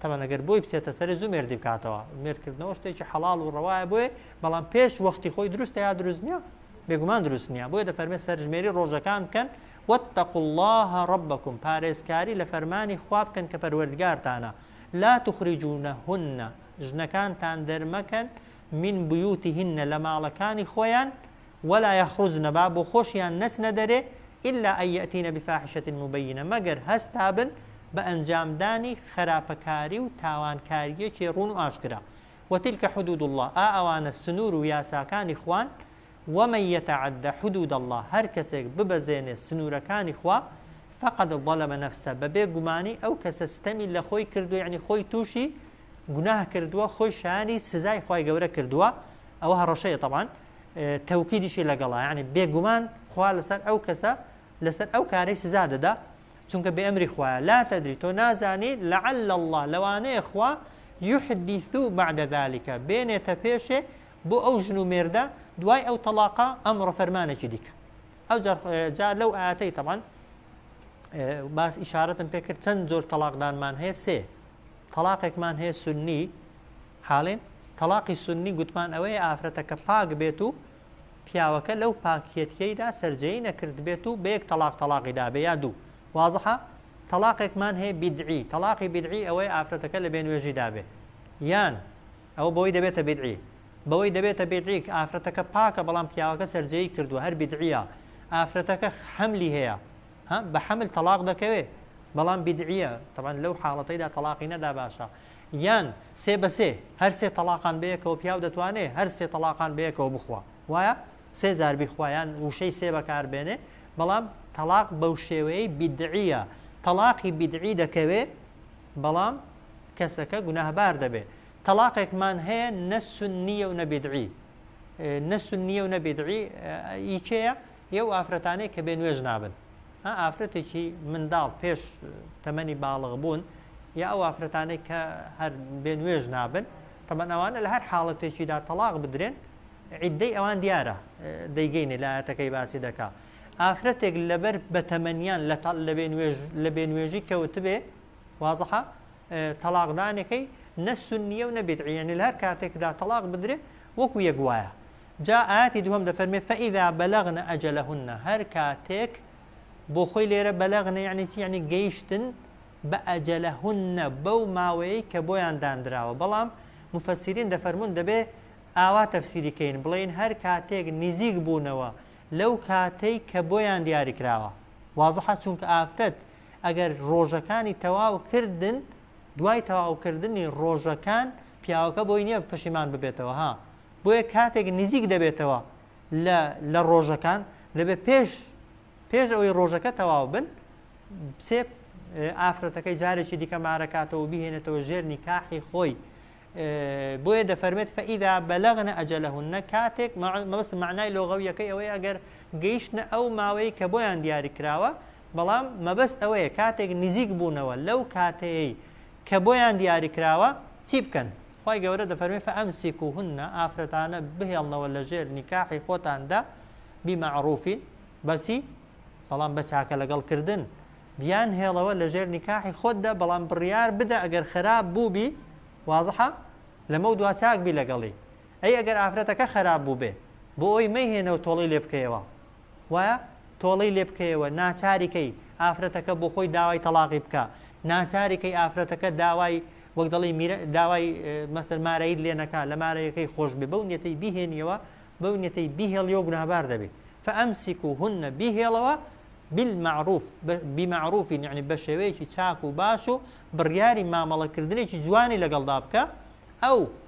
طبعا ئەگەر بۆی بچێتە سەری زوو مێردی بکاتەوە مێردکردنەوە شتێکی حەڵاڵ و ڕەوایە بۆیە بەڵام پێش وەختی خۆی دروستە یا دروست نییە بێگومان دروست نییە بۆیە دەفەرمێ سەرژمێری ڕۆژەکان بکەن واتقوا الله ربكم پارێزکاری لە فەرمانی خوا بکەن کە پەروەردگارتانە لا تخرجونهن ژنەکانتان دەرمەکەن من بيوتهن لە ماڵەکانی خۆیان ولا يخرجن با بۆ خۆشیان نەچنە دەرێ إلا أن يأتين بفاحشة مبينة مەگەر هەستا بن بە ئەنجامدانی خراپەکاری و تاوانکاریەکی ڕوون و ئاشکرا وتلك حدود الله ئەوانە سنوور و یاساکانی خوان ومن يتعد حدود الله هر کەسێک ببەزێنێ سنوورەکانی خوا فقد ظلم نفسه بەبێ گومانی ئەو کەسە ستەمی لە خۆی کردو یعنی خۆی تووشی گوناه کردووە خۆی شانی سزای خوای گەورە کردووە ئەوە هەڕەشەیە طبعا تەوکیدیشی لەگەڵا یعنی بێگومان خوا لەسەر ئەو کەسە لەسەر ئەو کارەی سزا دەدا چونکە بە ئەمری خوایە لا تدري تۆ نازانی لعل الله لەوانەیە خوا يحدث بعد ذلك بێنێتە پێشێ بۆ ئەو ژن و مێردە دوای ئەو تەلاقە ئەمڕە فەرمانێکی دیکە ئەو جا لەو ئاەتەی طبعا باس ئیشارەتم پێ کرد چەند جۆر تەلاقدانمان هەیە سێ تەلاقێکمان هەیە سنی حاڵێن تەلاقی سنی گوتمان ئەوەیە ئافرەتەکە پاک بێت و پیاوەکە لەو پاکێتیەیدا سەرجەی نەکرد بێت و بە یەک تەلاقیدا بێ یا دوو وازحە تەلاقێکمان هەیە بیدعی تەلاقی بیدعی ئەوەی ئافرەتەکە لە بێنوێژیدا بێ یان ئەوە بەوەی دەبێتە بیدعی بەوەی دەبێتە بیدعی ئافرەتەکە پاکە بەڵام پیاوەکە سەرجەی کردووە هەر بیدعیە ئافرەتەکە حەملی هەیە بە حەمل تەلاق دەکەوێت بەڵام بیدعیە طبعا لەو حاڵەتەیدا تەلاقی نەدا باشە یان سێ بەسێ هەر سێ تەلاقان بەیەکەوە پیاو دەتوانێت هەر سێ تەلاقان بەیەکەوە بخوا وایە سێ جار بیخوایان وشەی سێ بەکاربێنێ بەڵام تەلاق بەو شێوەیەی بیدعیە تەلاقی بیدعی دەکەوێت بەڵام کەسەکە گوناهبار دەبێت تەلاقێکمان هەیە نە سنیە و نە بیدعی نە سنیە و نە بیدعی ئیکەیە ئێو ئافرەتانەی کە بێنوێژ نابن ئافرەتێکی منداڵ پێش تەمەنی باڵغ بوون یا ئەو ئافرەتانەی کە هەر بێنوێژ نابن طبعا ئەوانە لە هەر حاڵەتێکیدا تەلاق بدرێن عیددەی ئەوان دیارە دەیگەینێ لە ئاەتەکەی باسی دەکا ئافرەتێک لەبەر بە تەمەنیان لە بێنوێژی کەوت بێ وازحە تەلاقدانەکەی نە سنیە و نە بیدعی یعنی لە هەر کاتێکدا تەلاق بدرێ وەکو یەک وایە جا ئاەتی دووەم دەفەرمێ فەئیذا بەلەغنە ئەجەلەهن هەر کاتێک بۆ خۆی لێرە بەلەغنە یعنی چی یعنی گەیشتن بە ئەجەلەهن بەو ماوەیەی کە بۆیان دانراوە بەڵام مفەسیرین دەفەرمون دەبێ ئاوا تەفسیریکەین بڵێن هەر کاتێک نزیک بوونەوە لەو کاتەی کە بۆیان دیاری کراوە وازحە چونکە ئافرەت ئەگەر ڕۆژەکانی تەواو کردن دوای تەواوکردنی ڕۆژەکان پیاوەکە بۆی نییە پەشیمان ببێتەوە ها بۆیە کاتێک نزیک دەبێتەوە لە ڕۆژەکان لەبێ پێش ئەوەی ڕۆژەکە تەواو بن سێ ئافرەتەکەی جارێکی دیکە مارەکاتەوە بهێنێتەوە ژێر نیکاحی خۆی بۆیە دەفەرمێت فەئیدا بەلەغنە ئەجەلەهونە کاتێک مەبەست معنای لۆغەویەکەی ئەوەی ئەگەر گەیشتنە ئەو ماوەی کە بۆیان دیاری کراوە بەڵام مەبەست ئەوەیە کاتێک نزیک بوونەوە لەو کاتەیەی کە بۆیان دیاری کراوە چی بکەن خی گەورە دەفەرمێ فەئەمسیکوهونە ئافرەتانە بهێڵنەوە لە ژێر نیکاحی خۆتاندا بیمەعروفین بەچی بەڵام بە چاکە لەگەڵکردن بیان هێڵەوە لە ژێر نیکاحی خۆتدا بەڵام بڕیار بدە ئەگەر خراپ بووبی وازحە لەمە دوا چاک بی لەگەڵی ئەی ئەگەر ئافرەتەکە خراپ بوو بێ بۆ ئەوی مەیهێنەوە تۆڵی لێ بکەیەوە وایە تۆڵی لێ بکەیەوە ناچاریکەی ئافرەتەکە بۆ خۆی داوای تەلاقی بکە ناچاریکەی ئافرەتەکە داوای وەک دەڵی داوای مەسەر مارەیت لێ نەکا لە مارەیەکەی خۆش بێ بەو نیەتەی بیهێنیەوە بەو نیەتەی بیهێڵیەوە گوناهبار دەبێت فەئەمسیکوهونە بیهێڵەوە بالمعروف بمعروفین یعنی بە شێوەیەکی چاک و باش و بڕیاری مامەڵەکردنێکی جوانی لەگەڵدا بکە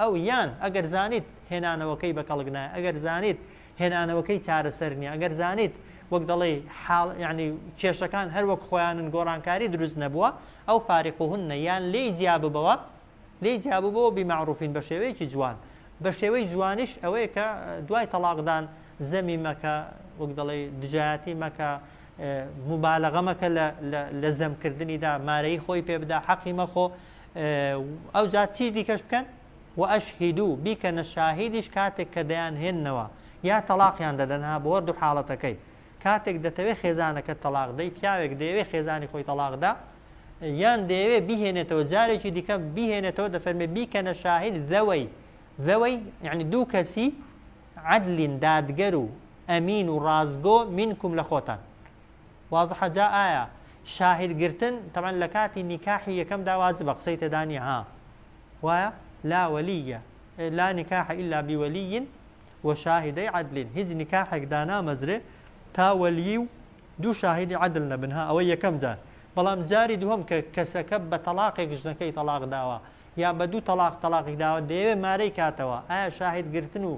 ئەو یان ئەگەر زانیت هێنانەوەکەی بەکەڵک نایە ئەگەر زانیت هێنانەوەکەی چارەسەر نییە ئەگەر زانیت وەک دەڵێ یعنی کێشەکان هەر وەک خۆیانن گۆڕانکاری دروست نەبووە ئەو فارقوهن یان لێی جیاببەوە بمعروفین بە شێوەیەکی جوان بە شێوەی جوانیش ئەوەیە کە دوای تەلاقدان زەمی مەکە وەک دەڵێ دژایەتی مەکە مبالغە مەکە لە زەمکردنیدا مارەی خۆی پێ بدا حەقی مەخۆ ئەو جات چی دیکەش بکەن و ئەشهیدوو بیکەنە شاهیدیش کاتێک کە دەیان هێننەوە یا تەلاقیان دەدەنها بۆ وەرد و حاڵەتەکەی کاتێک دەتەوێت خێزانەکە تەلاق دەی پیاوێک دەیەوێت خێزانی خۆی تەلاقدا یان دەیەوێت بیهێنێتەوە جارێکی دیکە بیهێنێتەوە دەفەرمێ بیکەنە شاهید ذەوەی یعنی دوو کەسی عەدلین دادگەر و ئەمین و ڕازگۆ منکم لە خۆتان وازحە جا ئایا شاهدگرتن طبعا لە کاتی نیکاحی یەکەمدا واجبە قسەی تێدا نییە ها وایە لا وەلیە لا نکاح إلا بوەلیین وشاهدەی عەدلین هیچ نیکاحێک دانامەزرێ تا وەلی و دوو شاهدی عەدل نەبن ها ئەوەی یەکەم جار بەڵام جاری دووەم کە کەسەکە بە تەلاقێک ژنەکەی تەلاق داوە یا بە دوو تەلاقی داوە دەیەوێت مارەی کاتەوە ئایا شاهدگرتن و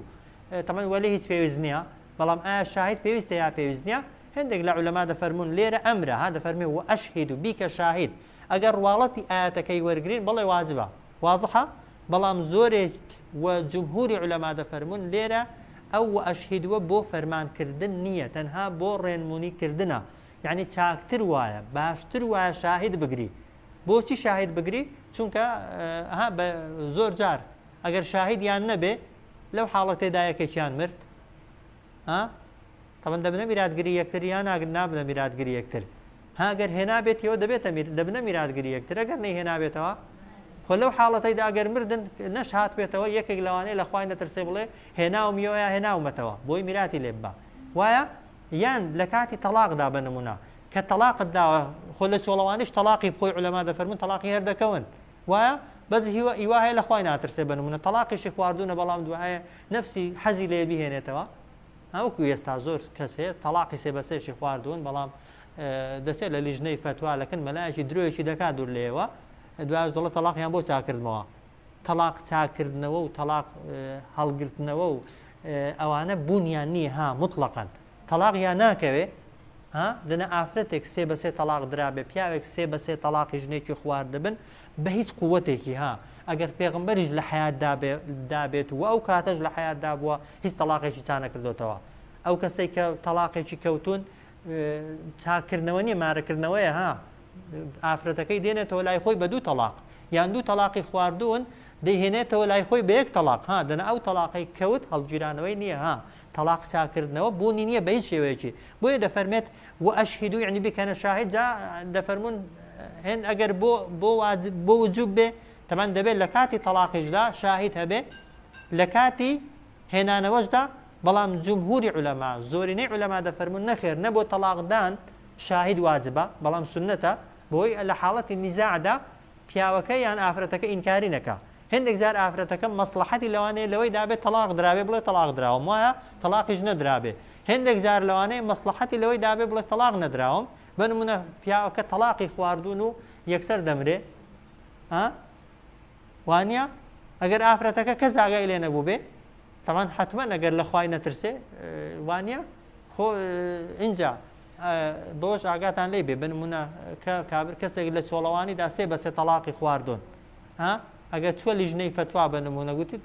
طبعا وەلی هیچ پێویست نییە بەڵام ئایا شاهد پێویستە یا پێویست نییە هەندێک لە عولەما دەفەرمون لێرە ئەمرە ها دەفەرمێ و ئەشهید و بیکە شاهید ئەگەر ڕواڵەتی ئاەتەکەی وەرگین بڵێ واجبە وازحە بەڵام زۆرێک و جمهوری عولەما دەفەرمون لێرە ئەو و ئەشهیدوە بۆ فەرمانکردن نییە تەنها بۆ ڕێنمونیکردنە یعنی چاکتر وایە باشتر وایە شاهد بگری بۆچی شاهد بگری چونکە زۆر جار ئەگەر شاهدیان نەبێ لەو حاڵەتێدا یەکێکیان مرد طبعا دەبنە میراتگیری یەکتر یان نابنە میراتگیری یەکتر هاگەر هێنابێتەوە دەبنە میراتگیری یەکتر ئەگەر نەیهێنابێتەوە خۆ لەو حاڵەتەیدا ئەگەر مردن نەش هات بێتەوە یەکێک لەوانەیە لە خوای نەترسێ بڵێ هێناومیەوە یا هێناومەتەوە بۆی میراتی لێ ببە وایە یان لە کاتی تەلاقدا بە نمونە کە تەلاقت داوە خۆ لە چۆڵەوانیش تەلاقی بخۆی عولەما دەفەرمون تەلاقی هەر دەکەون وایە بەس هیوا هەیە لە خوای ناترسێ بە نمونە تەلاقیشی خواردوونە بەڵام دوایە نەفسی حەزی لێ بیهێنێتەوە ئەوکو ئێستا زۆر کەس هەیە تەلاقی سێبەسێشی خواردوون بەڵام دەچێت لە لیژنەی فتوالەکەن مەلایەکی درۆیەکی دەکات دوور لێەوە دوای دەڵێت تەلاقیان بۆ چاکردنەوە تەلاق چاکردنەوە و تەلاق هەڵگرتنەوە و ئەوانە بوونیان نییە ها مطلقاً تەلاقیان ناکەوێ دەنە ئافرەتێک سێ بەسێ تەلاق درابێ پیاوێک سێ بەسێ تەلاقی ژنێکی خوارد دەبن بە هیچ قووەتێکی ها ئەگەر پێغمبەریش لە حیات دابێت و ئەو کاتەش لە حیات دابووە هیچ تەلاقێکی چانەکردوتەوە ئەو کەسەی کە تەلاقێکی کەوتون چاکردنەوە نیە مارەکردنەوەیە ها ئافرەتەکەی دێنێتەوە لای خۆی بە دوو تەلاق یان دوو تەلاقی خواردوون دەیهێنێتەوە لای خۆی بە یەک تەلاق ها دەنە ئەو تەلاقی کەوت هەڵگیرانەوەی نییە ها تەلاق چاکردنەوە بوونی نییە بە هیچ شێوەیەکی بۆیە دەفەرمێت و ئەشهیدو یعنی بکەنە شاهد جا دەفەرمون هێن ئەگەر بۆ وجوب بێ تەمان دەبێت لە کاتی تەلاقیشدا شاهد هەبێ لە کاتی هێنانەوەشدا بەڵام جمهوری عولەما زۆرینەی عولەما دەفەرمون نەخێر نەبۆ تەلاقدان شاهد واجبە بەڵام سنەتە بۆی لە حاڵەتی نیزاعدا پیاوەکە یان ئافرەتەکە ئینکاری نەکا هەندێک جار ئافرەتەکە مەسلحەتی لەوانەیە لەوەی دابێت تەلاق درابێ بڵێ تەلاق دراوم وایە تەلاقیش نەدرابێ هەندێک جار لەوانەیە مەسلحەتی لەوەی دابێ بڵێ تەلاق نەدراوم بە نمونە پیاوەکە تەلاقی خواردوون و یەکسەر دەمرێ ها وانيا اگر افرتك كذا قايل نبو به طبعا حتما اگر لخواي نترسي وانيا خو انجا دوش اگاتان لي بنمونه كابر كسك لچولواني داسي بس طلاق خواردون ها اگر تو لجنه فتوا بنمونه قلت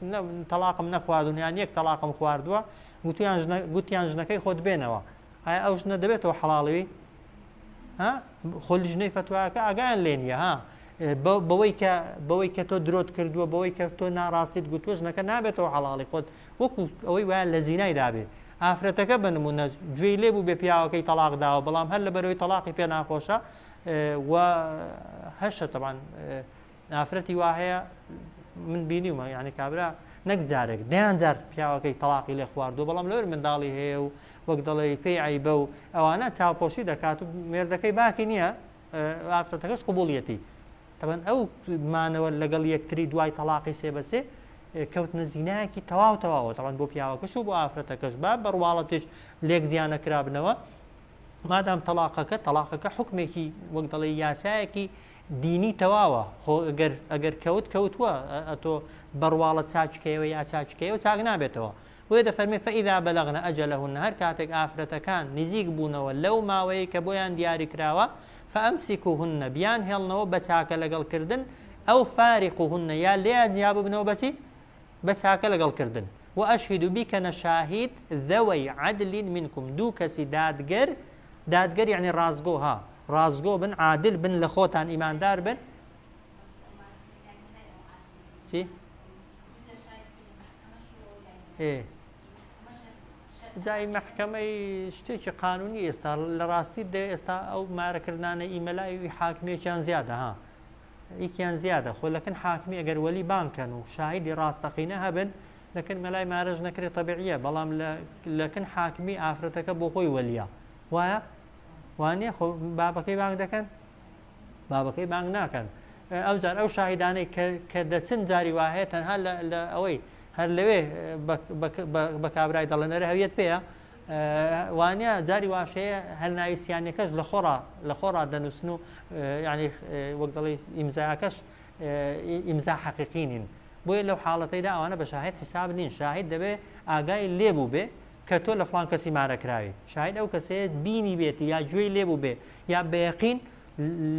طلاق من خواردون يعني يك طلاق خواردوا قلت يانجنكي خود بينوا هاي اوش ندبته حلالي ها خو لجنه فتوا اگان لينيا ها بەوەی کە تۆ درۆت کردووە بەوەی کە تۆ ناڕاستیت گوتوە ژنەکە نابێتەوە حەڵاڵی خۆت وەکو ئەوەی وایە لە زینای دابێ ئافرەتەکە بنمونە گوێی لێ بوو بێ پیاوەکەی تەلاق داوە بەڵام هەر لەبەرەوەی تەلاقی پێ ناخۆشە و هەشە تەبان ئافرەتی وا هەیە من بینیومە یعنی کابرا نەک جارێک دەیان جار پیاوەکەی تەلاقی لێ خواردووە بەڵام لەوەر منداڵی هەیە و وەک دەڵێ پێی عیبە و ئەوانە چاوپۆشی دەکات و مێردەکەی باکی نییە ئافرەتەکەش قبوڵیەتی طبعا ئەو مانەوە لەگەڵ یەکتری دوای تەلاقی سێ بەسێ کەوتنە زینایەکی تەواو تەواوە طبعا بۆ پیاوەکەش و بۆ ئافرەتەکەش با بەڕواڵەتیش لێک زیانە کرابنەوە مادام تەلاقەکە حکمێکی وەک دەڵێ یاسایەکی دینی تەواوە خۆ ئەگەر کەوتووە ئەتۆ بەڕواڵەت چاچکەوە یا چاچکەوە چاک نابێتەوە وێ دەفەرمێ فەئیذا بەلەغنە ئەجەلەهن هەر کاتێک ئافرەتەکان نزیک بوونەوە لەو ماوەیە کە بۆیان دیاری کراوە فأمسكوهن بيان هلنو بچاك لقل كردن أو فارقوهن يا ليه جاب بنو بس هاك لقل كردن وأشهد بك شاهد ذوي عدل منكم دوكسي دادقر يعني رازقو ها رازقو بن عادل بن لخوتان إيمان دار بن شي ايه جای محکمەی شتێکی قانونی ئێستا لە ڕاستی دێ ئێستا ئەو مارەکردانە ئیمەلای حاکمێکیان زیادە ها ئیکیان زیادە خۆ لەکن حاکمی ئەگەر وەلی بانکەن و شاهیدی ڕاستەقینە هەبن لەکن مەلای مارەژ نەکرێت تەبیعیە بەڵام لەکن حاکمی ئافرەتەکە بۆ خۆی وەلیە وایە وانێ خۆ بابەکەی بانگ دەکەن بابەکەی بانگ ناکەن ئەو جار ئەو شاهیدانەی کە دەچن جاری وایە تەنها لە ئەوەی هەر لەوێ بە کابرای دەڵێنەرە هەویەت پێەیە وانە جاری واشەیە هەر ناویستیانەکەش لە خۆڕا دەنووسن و یعنی وەک دەڵێ ئیمزاکەش ئیمزا حەقیقینین بۆیە لەو حاڵەتەیدا ئەوانە بە شاهید حساب نین شاهید دەبێ ئاگای لێبوو بێ کە تۆ لە فڵان کەسی مارەکراوی شاهید ئەو کەسەیە بینی بێتی یا گوێی لێبوو بێ یا بە یەقین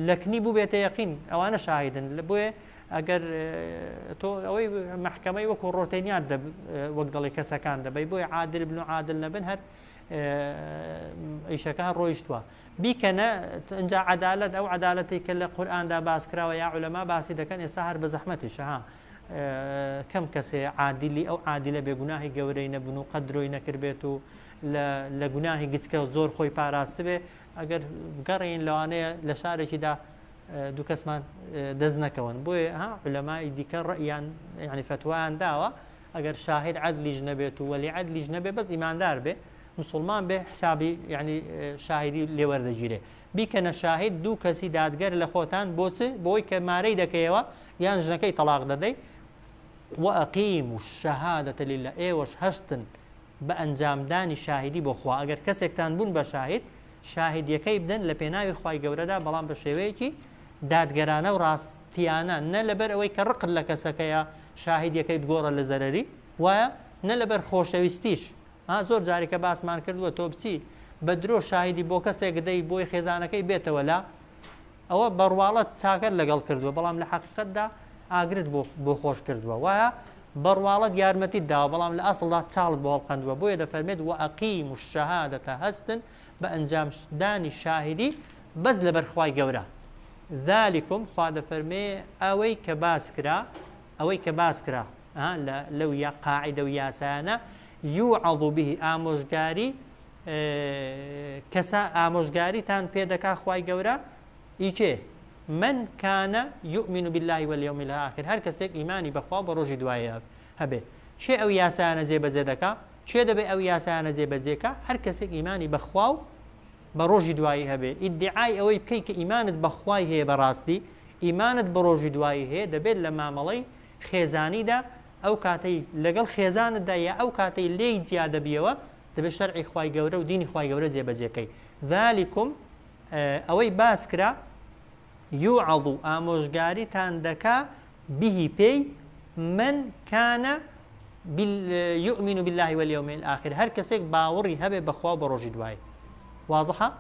لەکنی بوو بێتە یەقین ئەوانە شاهیدن بۆیە ئەگەر تۆ ئەوەی محکەمەی وەکو ڕۆتێنیان وەک دەڵێ کەسەکان دەبەی بۆی عادل بن و عادل نەبن هەر ئیشەکە هەر ڕۆیشتووە بیکەنە ئەنجا عەدالەت ئەو عەدالەتی کە لە قورئاندا باس کراوە یا عولەما باسی دەکەن ئێستا هەر بە زەحمەتیشە ها کەم کەسێ عادلی ئەو عادلە بێگوناهی گەورەی نەبوون و قەدرۆی نەکردبێت و لە گوناهی گچکە زۆر خۆی پاراست بێ ئەگەر گەڕین لەوانەیە لە شارێکیدا دوو کەسمان دەست نەکەون بۆیە ها علەمای دیکە ڕەئیان یعنی فتوایان داوە ئەگەر شاهید عەدلیش نەبێت و وەلی عەدلیش نەبێ بەس ئیماندار بێ مسلمان بێ حسابی یعنی شاهیدی لێوەردەگیرێ بیکەنە شاهید دوو کەسی دادگەر لە خۆتان بۆی کە مارەی دەکەیەوە یان ژنەکەی تەلاق دەدەی وەئەقیموا الشەهادەتە لله ئێوەش هەستن بە ئەنجامدانی شاهیدی بۆ خوا ئەگەر کەسێکتان بوون بە شاهید شاهیدیەکەی بدەن لە پێناوی خوای گەورەدا بەڵام بە شێوەیەکی دادگەرانە و ڕاستیانە نە لەبەر ئەوەی کە ڕقت لە کەسەکەیە شاهیدیەکەی بگۆڕە لە زەرەری وایە نە لەبەر خۆشەویستیش زۆر جارێکە باسمان کردووە تۆ بچی بە درۆ شاهیدی بۆ کەسێک دەی بۆی خێزانەکەی بێتەوە لا ئەوە بەڕواڵەت چاکەر لەگەڵ کردووە بەڵام لە حەقیقەتدا ئاگرت بۆ خۆش کردووە وایە بەڕواڵەت یارمەتیت داوە بەڵام لە ئەسڵدا چاڵت بۆ هەڵقەندووە بۆیە دەفەرمێت وەئەقیموا الشەهادەتە هەستن بە ئەنجامدانی شاهیدی بەس لەبەر خوای گەورە ذلكم خوا دەفەرمێ ئەوەی کە باس کرا لەو یا قاعیدە و یاسایانە یوعەظ به ئامۆژگاریتان پێ دەکا خوای گەورە ئیچێ من کانە یؤمن بالله واليوم الآخر هەر کەسێک ئیمانی بەخوا بە ڕۆژی دوایە هەبێ چێ ئەو یاسایانە جێبەجێ دەکا چێ دەبێ ئەو یاسایانە جێبەجێکە هەر کەسێک ئیمانی بەخوا و بە ڕۆژی دوایی هەبێ ئیدعای ئەوەی بکەی کە ئیمانت بەخوای هەیە بەڕاستی ئیمانت بە ڕۆژی دوایی هەیە دەبێت لە مامەڵەی خێزانیدا ئەو کاتەی لەگەڵ خێزانتدا یا ئەو کاتەی لێی جیا دەبیەوە دەبێت شەرعی خوای گەورە و دینی خوای گەورە جێبەجێکەی ذلكم ئەوەی باس کرا يوعظ آموزگاری تان دكا به بي من كان يؤمن بالله واليوم الآخر هر كسيك باوري هبه بخوا بروجي دواي واضحة؟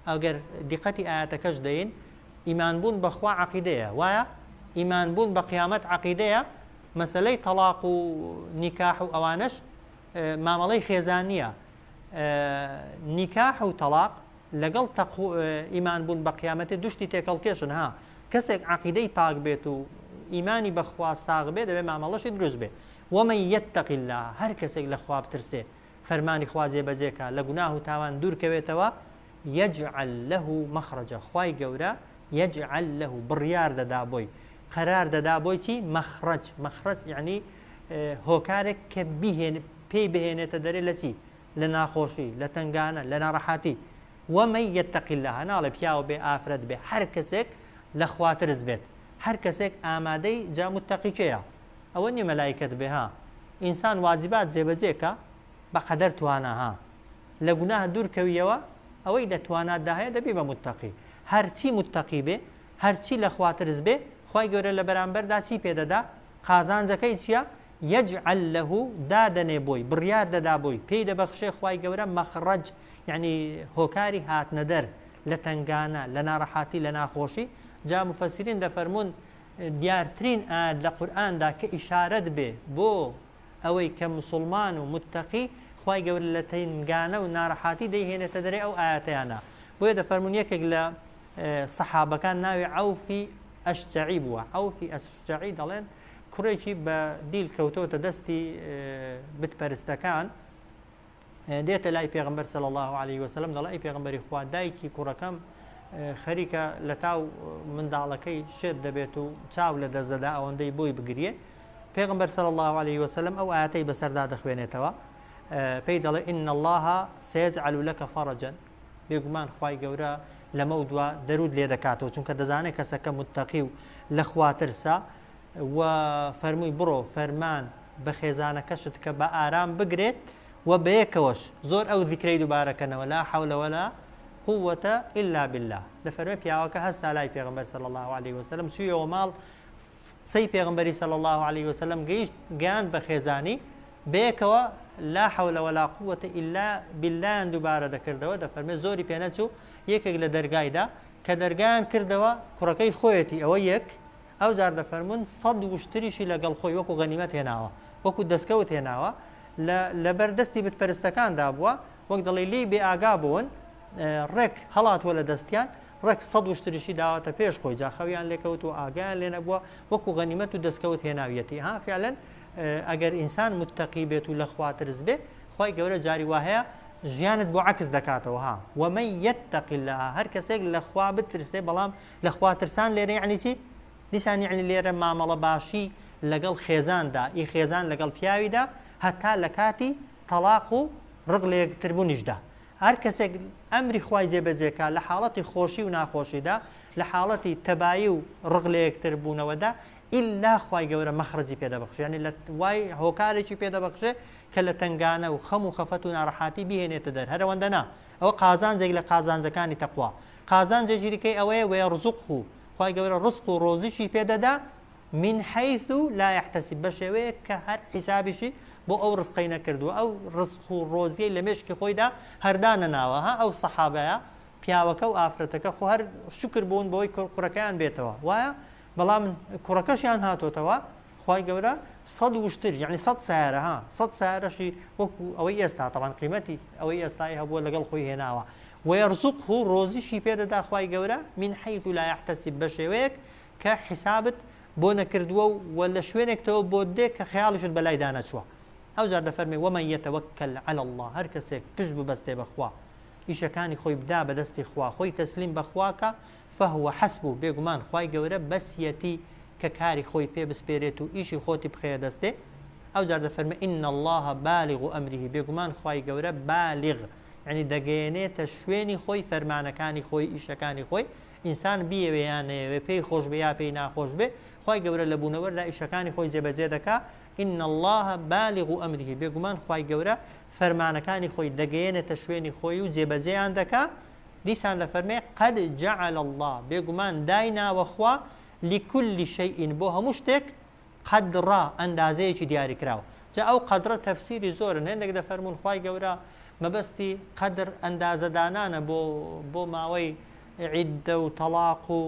أجر دقتي آياتكش دين إيمان بون بخوا عقيدة ويا إيمان بون بقيامة عقيدة مسألة طلاق ونكاح وأوانش معاملة خيزانية نكاح وطلاق لقل إيمان بون بقيامة دوشتي تيكل كيشن ها كسك عقيدة باق بيتو إيماني بخوا ساغ بيت بمعاملة شدروز بيت ومن يتق الله هر كسك لخوا بترسي فرماني خوازي بجيكا لقناه تاوان دور كويتوا يجعل له مخرجا خواي قورا يجعل له بريار دابوي قرار دابوي تي مخرج يعني هوكارك كبيهن بي بهن تدري التي لنا خوشي لتنقانا لنا راحتي ومن يتق الله انا لبياو بي افرد بي هر كسك لخواترز بيت هر كسك آمادي جا متقيكيا أولي ملائكة بها إنسان واجبات جيبجيكا بقدر تواناها لقناها دور كويوا أو إذا توانا داهية دبي بمتقي هرچی متقي به هرچی لخواترز به خوای گوره لبرانبر دا چی پیدا دا قازان زکی چیا يجعل له دادن بوي بريار دادا بوي بيد بخشي خوای گوره مخرج يعني هوكاري هات ندر لتنقانا لنا راحاتي لنا خوشي جاء مفسرين دا فرمون ديارترين آد لقرآن دا كإشارة به بو أوي كمسلمان ومتقي خواهي قول لتنقانا ونارحاتي دي هنا تدري أو آياتيانا بويدا فرمون يكيق لصحابة كان ناوي عوفي أشجعي بوا عوفي أشجعي دالين كوريكي بديل كوتو تدستي بتبرستكان ديت لاي پیغمبر صلى الله عليه وسلم دلاي پیغمبر خوا دايكي كوركم خريكه لتاو من دالكي شد دبيتو چاو لدزدا اوندي بوي بگريه پیغمبر صلى الله عليه وسلم او آياتي بسرداد خوينيتوا بيدل ان الله سيجعل لك فرجا بيغمان خواي گورا لمودوا درود ليدكاتو چونك دزانه كسك متقي لخواترسا وفرمي برو فرمان بخيزانه كشت كبا آرام بگريت وبيكوش زور او ذكري دوباركنا ولا حول ولا قوة إلا بالله لفرمي بياوك هستا لاي پیغمبر صلى الله عليه وسلم سوية ومال سي پیغمبري صلى الله عليه وسلم قيان بخيزاني بيكوا لا حول ولا قوة إلا بالله دوباره دكردوا دفرمي زوري بياناتو يكيق لدرقاي دا كدرقان كردوا كركي خويتي او يك او زار دفرمون صد وشتريشي لقل خوي وكو غنيمت هناوا وكو دسكوت هناوا لبردستي بتبرستكان دابوا وقت لي بآقابون رك هلات ولا دستيان رك صد وشتريشي داواتا بيش خوي جا خويان لكوت وآقان لين أبوا وكو غنيمت ودسكوت هناويتي ها فعلا اگر انسان متقي بيتو لخواترز به خوي قورا جاري واهيا جيانت بو عكس دكاتو ها ومن يتق الله هر كسيك لخوا بترسي بلام لخوا ترسان ليري يعني شي ليشان يعني ليري معامله باشي لقل خيزان دا اي خيزان لقل بياوي دا حتى لكاتي طلاق رغليك تربونيش دا هر كسيك امري خواي جيبجيكا لحالتي خوشي وناخوشي دا لحالتي تبايو رغليك تربون ودا إلا خواي قورا مخرجي بيدا بخش يعني واي هوكاريشي بيدا بخش كلا تنقانا وخم خفتنا راحاتي بيهن يتدر هذا وندنا أو قازان زي لقازان زكاني تقوى قازان زي جريكي أوي ويرزقه خواي قورا رزقه روزيشي بيدا دا من حيث لا يحتسب بشوي كهر حسابشي بو أو رزقينا كردو أو رزقه روزي لمشكي خوي دا هردانا ناوها أو صحابة بياوكا وآفرتك خو هر شكر بون بوي كركان بيتوا وايا بلام كركشيان هاتو توا خواي قورا صد وشتر يعني صد سعره ها صد سعره شي وكو اوي استا طبعا قيمتي اوي استا هبو لقل خوي هنا ويرزقه روزي شي بيدا دا خواي قورا من حيث لا يحتسب بشويك كحسابت بونا كردو ولا شوينك تو بودك كخيالش البلاي دانا شوا او زاد فرمي ومن يتوكل على الله هر كسك تجب بس بخوا ايش كان خوي بدا بدستي خوا خوي تسليم بخواك فهو حسبه بيغمان خواي قورا بس يتي ككاري خوي بي بسبيريتو ايشي خوتي بخير دسته او جارد فرمي ان الله بالغ امره بيغمان خواي قورا بالغ يعني دقينيت شويني خوي فرمانكاني خوي ايشكاني خوي انسان بيه يعني بي خوش بيا بي ناخوش بي خواي قورا لبونور لا ايشكاني خوي جبجيدكا ان الله بالغ امره بيغمان خواي قورا فرمانكاني خوي دقينيت شويني خوي وجبجي عندك دیسان لە فەرمێ قەد جەعەل الله بێگومان دایناوە خوا لكل شيء بۆ هەموو شتێک قەدڕا ئەندازەیەکی دیاری کراوە. جا ئەو قەدرە تەفسیری زۆرن، هێندێک دەفەرمون خوای گەورە مەبەستی قەدر ئەندازەدانانە بۆ ماوەی عیددە و تەلاق و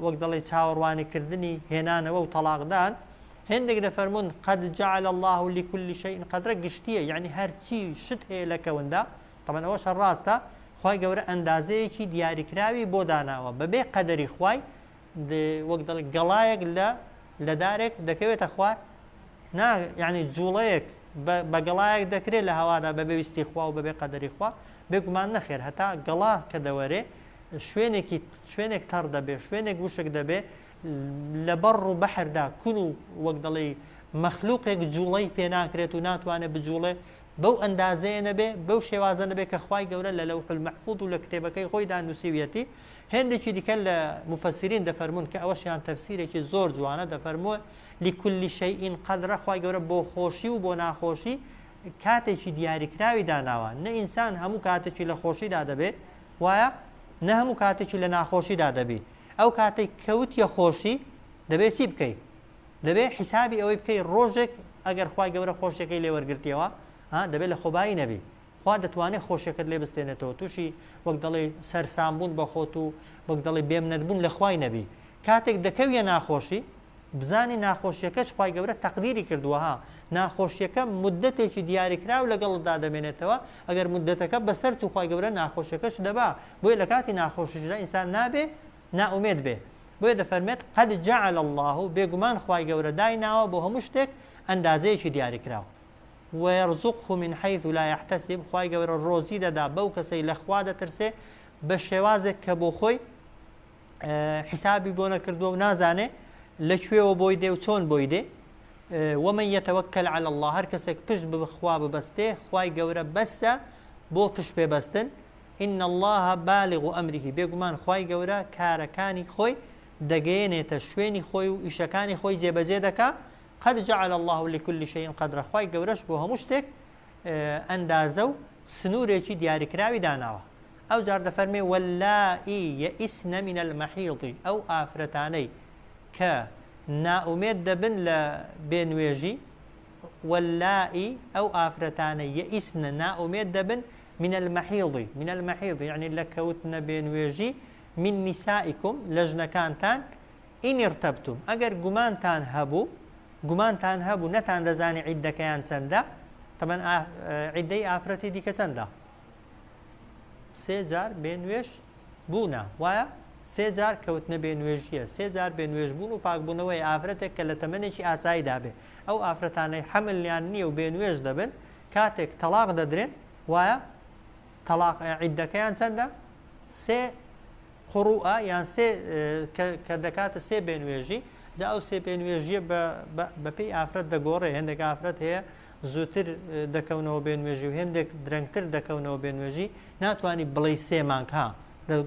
وەک دەڵێ چاوەڕوانیکردنی هێنانەوە و تەلاقدان. هێندێک دەفەرمون قەد جەعەل الله لكل شيء قەدرە گشتیە، یعنی هەرچی شت هەیە لە کەوندا. طبعا ئەوەش ڕاستە، خوای گەورە ئەندازەیەکی دیاریکراوی بۆ داناوە بەبێ قەدەری خوای. وەک دەڵێ گەڵایەک لە دارێک دەکەوێتە خوار، یعنی جوڵەیەک بە گەڵایەک دەکرێت لە هەوادا بە بەویستی خوا و بەبێ قەدەری خوا. بێگومان نەخێر هەتا گەڵا کە دەوەرێ شوێنێک تەڕ دەبێ، شوێنێک وشک دەبێ لە بەڕ و بەحردا کون و وەک دەڵێ مەخلوقێک جوڵەی پێ ناکرێت و ناتوانێت بجوڵێ، بەو ئەندازەیە نەبێ، بەو شێوازە نەبێ کە خوای گەورە لە لەوح المەحفوظ و لە کتێبەکەی خۆیدا نووسیویەتی. هێندێکی دیکە لە مفەسرین دەفەرمون کە ئەوەشیان تەفسیرێکی زۆر جوانە، دەفەرمووە لكل شيء قەدرە خوای گەورە بۆ خۆشی و بۆ ناخۆشی کاتێکی دیاریکراوی داناوە. نە ئینسان هەموو کاتێکی لە خۆشیدا دەبێت وایە، نە هەموو کاتێکی لە ناخۆشیدا دەبێت. ئەو کاتێک کەوتیە خۆشی دەبێت چی بکەیت؟ دەبێت حیسابی ئەوەی بکەیت ڕۆژێک ئەگەر خوای گەورە خۆشیەکەی لێ وەرگرتیەوە دەبێت لە خۆبایی نەبێت. خوا دەتوانێت خۆشیەکەت لێ بستێنێتەوە، تووشی وەک دەڵێ سەرسامبوون بە خۆت و وەک دەڵێ بێمنەتبوون لە خوای نەبی. کاتێک دەکەویە ناخۆشی بزانی ناخۆشیەکەش خوای گەورە تەقدیری کردووە، ناخۆشیەکە مدەتێکی دیاریکراو لەگەڵدا دەمێنێتەوە. ئەگەر مدەتەکە بەسەر چ خوای گەورە ناخۆشیەکەش دەبا، بۆیە لە کاتی ناخۆشیشدا ئینسان نابێ ناومێد بێ. بۆیە دەفەرمێت قەد جەعەل الله بێگومان خوای گەورە دایناوە بۆ هەموو شتێک ئەندازەیەکی دیاریکراوە. ويرزقه من حيث لا يحتسب خوای گەورە ڕۆزی دەدا بەو کەسەی لە خوا دەترسێ بە شێوازێک کە بۆ خۆی حیسابی بۆ نەکردووە و نازانێ لەکوێوە بۆی دێ و چۆن بۆی دێ. ومن يتوكل على الله هەر کەسێک پشت بخوا ببەستێ خوای گەورە بەسە بۆ پشت پێبەستن. إن الله بالغ أمره بێگومان خوای گەورە کارەکانی خۆی دەگەیەنێتە شوێنی خۆی و ئیشەکانی خۆی جێبەجێ دەکا. قد جعل الله لكل شيء قدر خوای گەورەش بۆ هەموو شتێک ئەندازە و سنوورێکی دیاریکراوی داناوە. ئەو جار دەفەرمێ واللائي يئسن من المحيض ئەو ئافرەتانەی کە ناومێد دەبن لە بێنوێژی، واللائي ئەو ئافرەتانەی يئسن ناومێد دەبن من المحيض يعني لە کەوتنە بێنوێژی من نسائكم لە ژنەکانتان إن ارتبتم ئەگەر گومانتان هەبوو نەتان دەزانی عیدەکەیان چەندە. تەمەن عیدەی ئافرەتی دیکە چەندە؟ 3 جار بێنوێژ بوونە، وایە 3 جار کەوتنە بێنوێژیە، 3 جار بێنوێژ بوون و پاکبوونەوەی ئافرەتێک کە لە تەمەنێکی ئاساییدا بێ. ئەو ئافرەتانەی حەملیان نییە و بێنوێژ دەبن کاتێک تەلاق دەدرێن، وایە تەلاق عیدەکەیان چەندە؟ 3 قڕوئە یان کە دەکاتە 3 بێنوێژی. جا ئەو 3 بێنوێژیە بەپێی ئافرەت دەگۆڕێ. هێندێک ئافرەت هەیە زووتر دەکەونەوە بێنوێژی و هێندێک درەنگتر دەکەونەوە بێنوێژی، ناتوانانی بڵێ 3 مانگ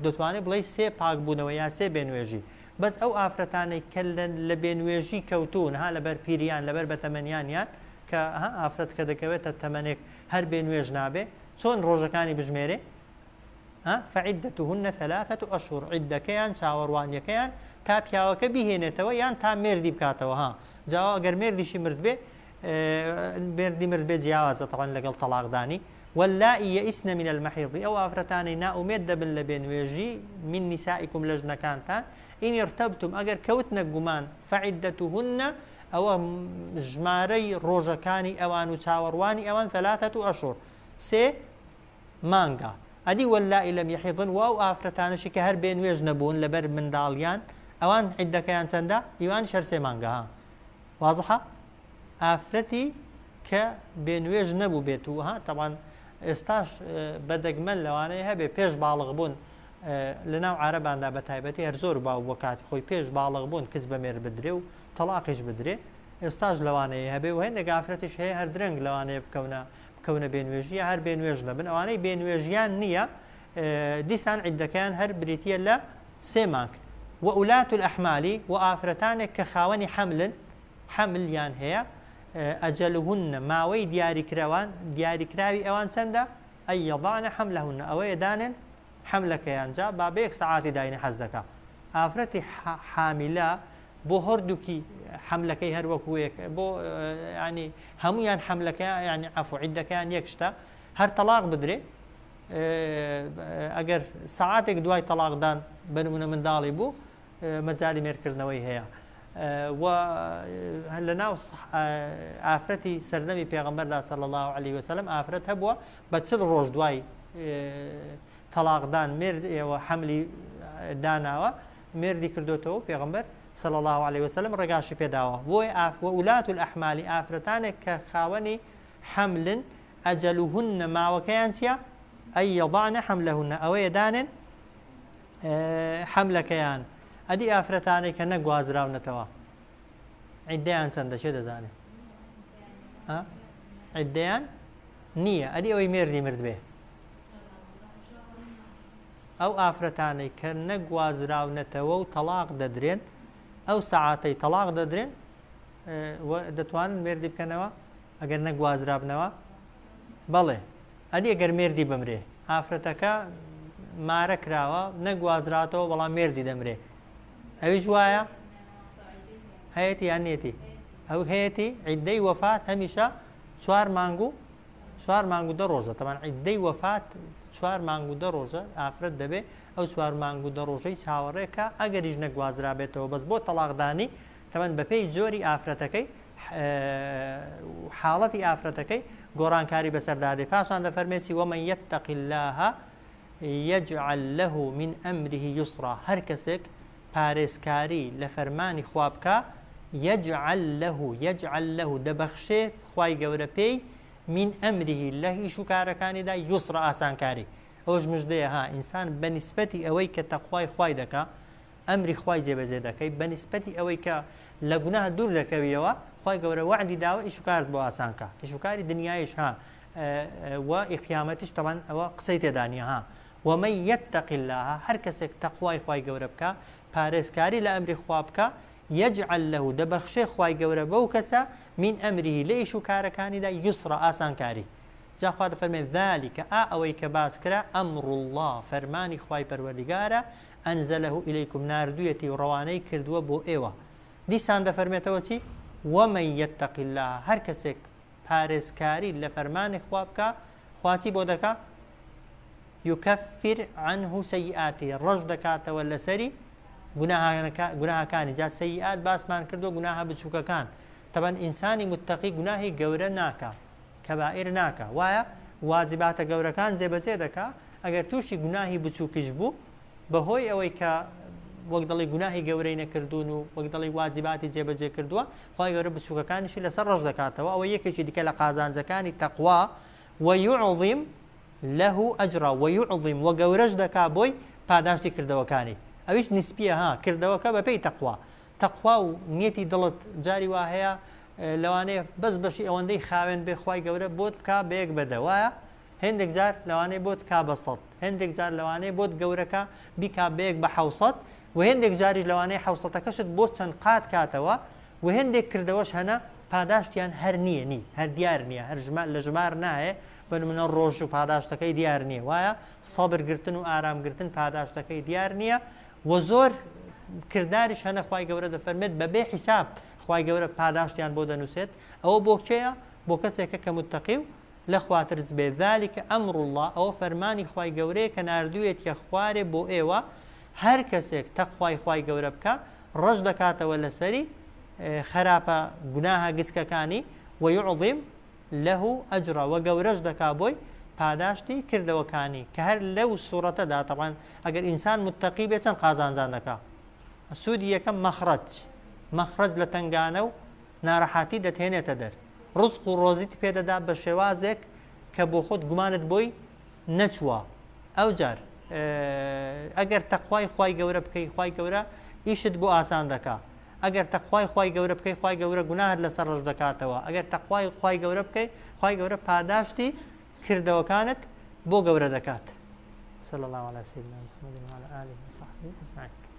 دەتوانێت بڵێ 3 پاکبوونەوە یا 3 بێنوێژی. بەس ئەو ئافرەتانەی کە لە بێنوێژی کەوتون لەبەر پیریان لەبەر بەتەمەنیانیان کە ئافرەت کە دەکەوێتە تەمەنێک هەر بێنوێژ نابێ چۆن ڕۆژەکانی بژمێرێ؟ فعدتهن 3 أشهر عیدەکەیان چاوەڕوانیەکەیان تا پیاوەکە بیهێنێتەوە یان تا مێردی بکاتەوە. جاوا ئەگەر مێردیشی مرد بێ مێردی مرد بێ جیاوازە تەوان لەگەڵ تەلاقدانی. واللائي يئسن من المحيض ئەو ئافرەتانەی ناومێد دەبن لە بێنوێژی من نسائكم لە ژنەکانتان إن ارتبتم ئەگەر کەوتنە گومان فعدتهن ئەوە ژمارەی ڕۆژەکانی ئەوان و چاوەڕوانی ئەوان 3 أشهر 3 مانگە. ئەدی واللائي لم يحضن و ئەو ئافرەتانەشی کە هەر بێنوێژ نەبوون لەبەر منداڵیان ئەوان عیدەکەیان چەندە؟ ئیوان 3 مانگە. وازحە؟ ئافرەتی کە بێنوێژ نەبوو بێت و تەوان ئێستاش بەدەگمەن لەوانەیە هەبێ پێش باڵغ بوون لەناو عەرەباندا بە تایبەتی هەر زۆر باو بۆ کاتی خۆی پێش باڵغ بوون کەس بەمێر بدرێ و تەلاقیش بدرێ. ئێستاش لەوانەیە هەبێ و هێندێک ئافرەتیش هەیە هەر درەنگ لەوانەیە بکەونە بێنوێژیە هەر بێنوێژ نەبن. ئەوانەی بێنوێژیان نییە دیسان عیدەکەیان هەر بریتیە لە 3 مانگ. وأولاة الأحمال وآفرتانك كخاوني حملیان هەیە ئەجەلهن ماوەی دیاریکراوی ئەوان چەندە؟ ئەی یەضعنە حەملەهن ئەوەیە دانن حملەکەیان جا با بە 1 ساعاتی داینە حەز دەکا ئافرەتی حاملە بۆ هەردووکی حملەکەی هەر وەکوەیەک بۆ ینی هەمویان حملەکەیان ینی عەفو عیدەکەیان یەک شتە هەر تەلاق بدرێ ئەگەر ساعاتێک دوای تەلاقدان بنمونە منداڵی بوو مەجالی مێرکردنەوەی هەیە و لە ناو ئافرەتی سەردەمی پێغەمبەردا صلی الله عليه وسلم ئافرەت هەبووە بە 40 ڕۆژ دوای تەلاقدان مێردەوە حملی داناوە مێردی کردوتەوە پێغەمبەر صلى الله عليه وسلم ڕێگاشی پێداوە بۆی وولاة الأحمال ئافرەتانێک کە خاوەنی حملن ئەجەلوهن ماوەکەیان چییە ئەی یەضعنە حملەهن ئەوەیە دانن حملەکەیان ئەدی ئافرەتانێک کە نەگوازراونەتەوە عیددەیان چەندە چێ دەزانێت عیددەیان نییە ئەدی ئەوەی مێردی مرد بێ ئەو ئافرەتانەی کە نەگوازراونەتەوە و تەلاق دەدرێن ئەو سەعاتەی تەلاق دەدرێن دەتوانن مێردی بکەنەوە ئەگەر نەگوازرابنەوە بەڵێ ئەدی ئەگەر مێردی بمرێ ئافرەتەکە مارە کراوە نەگوازراتەوە بەڵام مێردی دەمرێ ئەویش وایە هەیەتی یان نێتی ئەو هەیەتی عیددەی وەفات هەمیشە 4 مانگ و 10 ڕۆژە تەمان عیددەی وەفات 4 مانگ و 10 ڕۆژە ئافرەت دەبێ ئەو 4 مانگ و 10 ڕۆژەی چاوەڕێکە ئەگەریش نەگوازرابێتەوە بەس بۆ تەلاقدانی تەمان بەپێی جۆری ئافرەتەکەی حاڵەتی ئافرەتەکەی گۆڕانکاری بەسەردادێ پاشان دەفەرمێتی ومن يتق الله يجعل له من أمره يسرا هەر کەسێک پارێزکاری لە فەرمانی خوا بکە يجعل له دەبەخشێ خوای گەورە پێی من ئەمره لە هیچ و کارەکانیدا یوسرا ئاسانکاری ئەوش مژدەیە ها ئینسان بە نیسبەتی ئەوەی کە تەقوای خوای دەکا ئەمری خوای جێبەجێ دەکەی بە نیسبەتی ئەوەی کە لە گوناه دوور دەکەویەوە خوای گەورە وعدی داوە ئیش و کارت بۆ ئاسانکە ئیش و کاری دنیایش ها و قیامەتیش تەبان ئەوە قسەی تێدانیە ها ومن يتق الله هەر کەسێک تەقوای خوای گەورە بکە پارێزکاری لە ئەمری خوا بکە يجعل له دەبەخشێ خوای گەورە بەو کەسە من ئەمره لە ئیش و کارەکانیدا یوسرا ئاسانکاری جا خوا دەفەرمێت ذلك ئەوەی کە باس کرا ئەمر الله فەرمانی خوای پەروەردگارە ئەنزەلەه ئیلەیکم ناردوویەتی و ڕەوانەی کردووە بۆ ئێوە دیسان دەفەرمێتەوە چی ومن يتق الله هەر کەسێک پارێزکاری لە فەرمانی خوا بکە خواچی بۆ دەکا يكفر عنه سيئاته ڕەش دەکاتەوە لەسەری گوناهەکانی جا سەیئات باسمان کردووە گوناهە بچووکەکان تەبەن ئینسانی متقی گوناهی گەورە ناکە کەبائیر ناکە وایە واجباتە گەورەکان جێبەجێ دەکا ئەگەر تووشی گوناهی بچووکیش بوو بەهۆی ئەوەی کە وەک دەڵی گوناهی گەورەی نەکردوون و وەک دەڵی واجباتی جێبەجێ کردووە خوای گەورە بچووکەکانیشی لەسەر ڕەش دەکاتەوە ئەوە یەکێکی دیکە لە قازانجەکانی تەقوا ويعظم له أجرا ويعظم وجورج دكا بوي پاداشتی کردەوەکانی ئەویش نسبیە ها کردەوەکە بەپێی تەقوا و نیەتی دڵت جاری وا هەیە لەوانەیە بەس بەشی ئەوەندەی خاوێن بێ خوای گەورە بۆت بکا بەیەک بەدە وایە هەندێک جار لەوانەیە بۆت کا بە 100 هەندێک جار لەوانەیە بۆت گەورەکە بیکا بەیەک بە 700 و هەندێک جاریش لەوانەیە 700ەکەشت بۆ چەند قات کاتەوە و هەندێک کردەوەش هەنا پاداشتیان هەر نییە هەر دیار نییە هەر لە ژمار نایە بنمونە ڕۆژ و پاداشتەکەی دیار نییە وایە سەبرگرتن و ئارامگرتن پاداشتەکەی دیار نییە و زۆر کرداریش هەنە خوای گەورە دەفەرمێت بەبێ حیساب خوای گەورە پاداشتیان بۆ دەنووسێت ئەوە بۆ کێیە بۆ کەسێکە کە متەقی و لە خوا ترس بێ ذلك ئەمر الله ئەوە فەرمانی خوای گەورەیە کە ناردوویەتیە خوارێ بۆ ئێوە هەر کەسێک تەقوای خوای گەورە بکە ڕەش دەکاتەوە لەسەری خراپە گوناهە گچکەکانی ويعظم له أجرا وجورج دكا بوي پاداشتی کردەوەکانی کە هەر لەو سوورەتەدا طبعا ئەگەر ئینسان متقی بێتن قازانجان دەکا سوودی یەکەم مەخرەج لە تنگانە و ناڕەحاتی دەتهێنێتە دەر ڕزق و ڕۆزیت پێدەدا بە شێوازێک کە بۆ خۆت گومانت بۆی نەچووە ئەو جار ئەگەر تەقوای خوای گەورە بکەی خوای گەورە ئیشت بۆ ئاسان دەکا ئەگەر تەقوای خوای گەورە بکەی خوای گەورە گوناهت لەسەر ڕەش دەکاتەوە ئەگەر تەقوای خوای گەورە بکەی خوای گەورە پاداشتی کردەوەکانت بۆ گەورە دەکات صلى الله على سيدنا محمد وعلى آله وصحبه أجمعين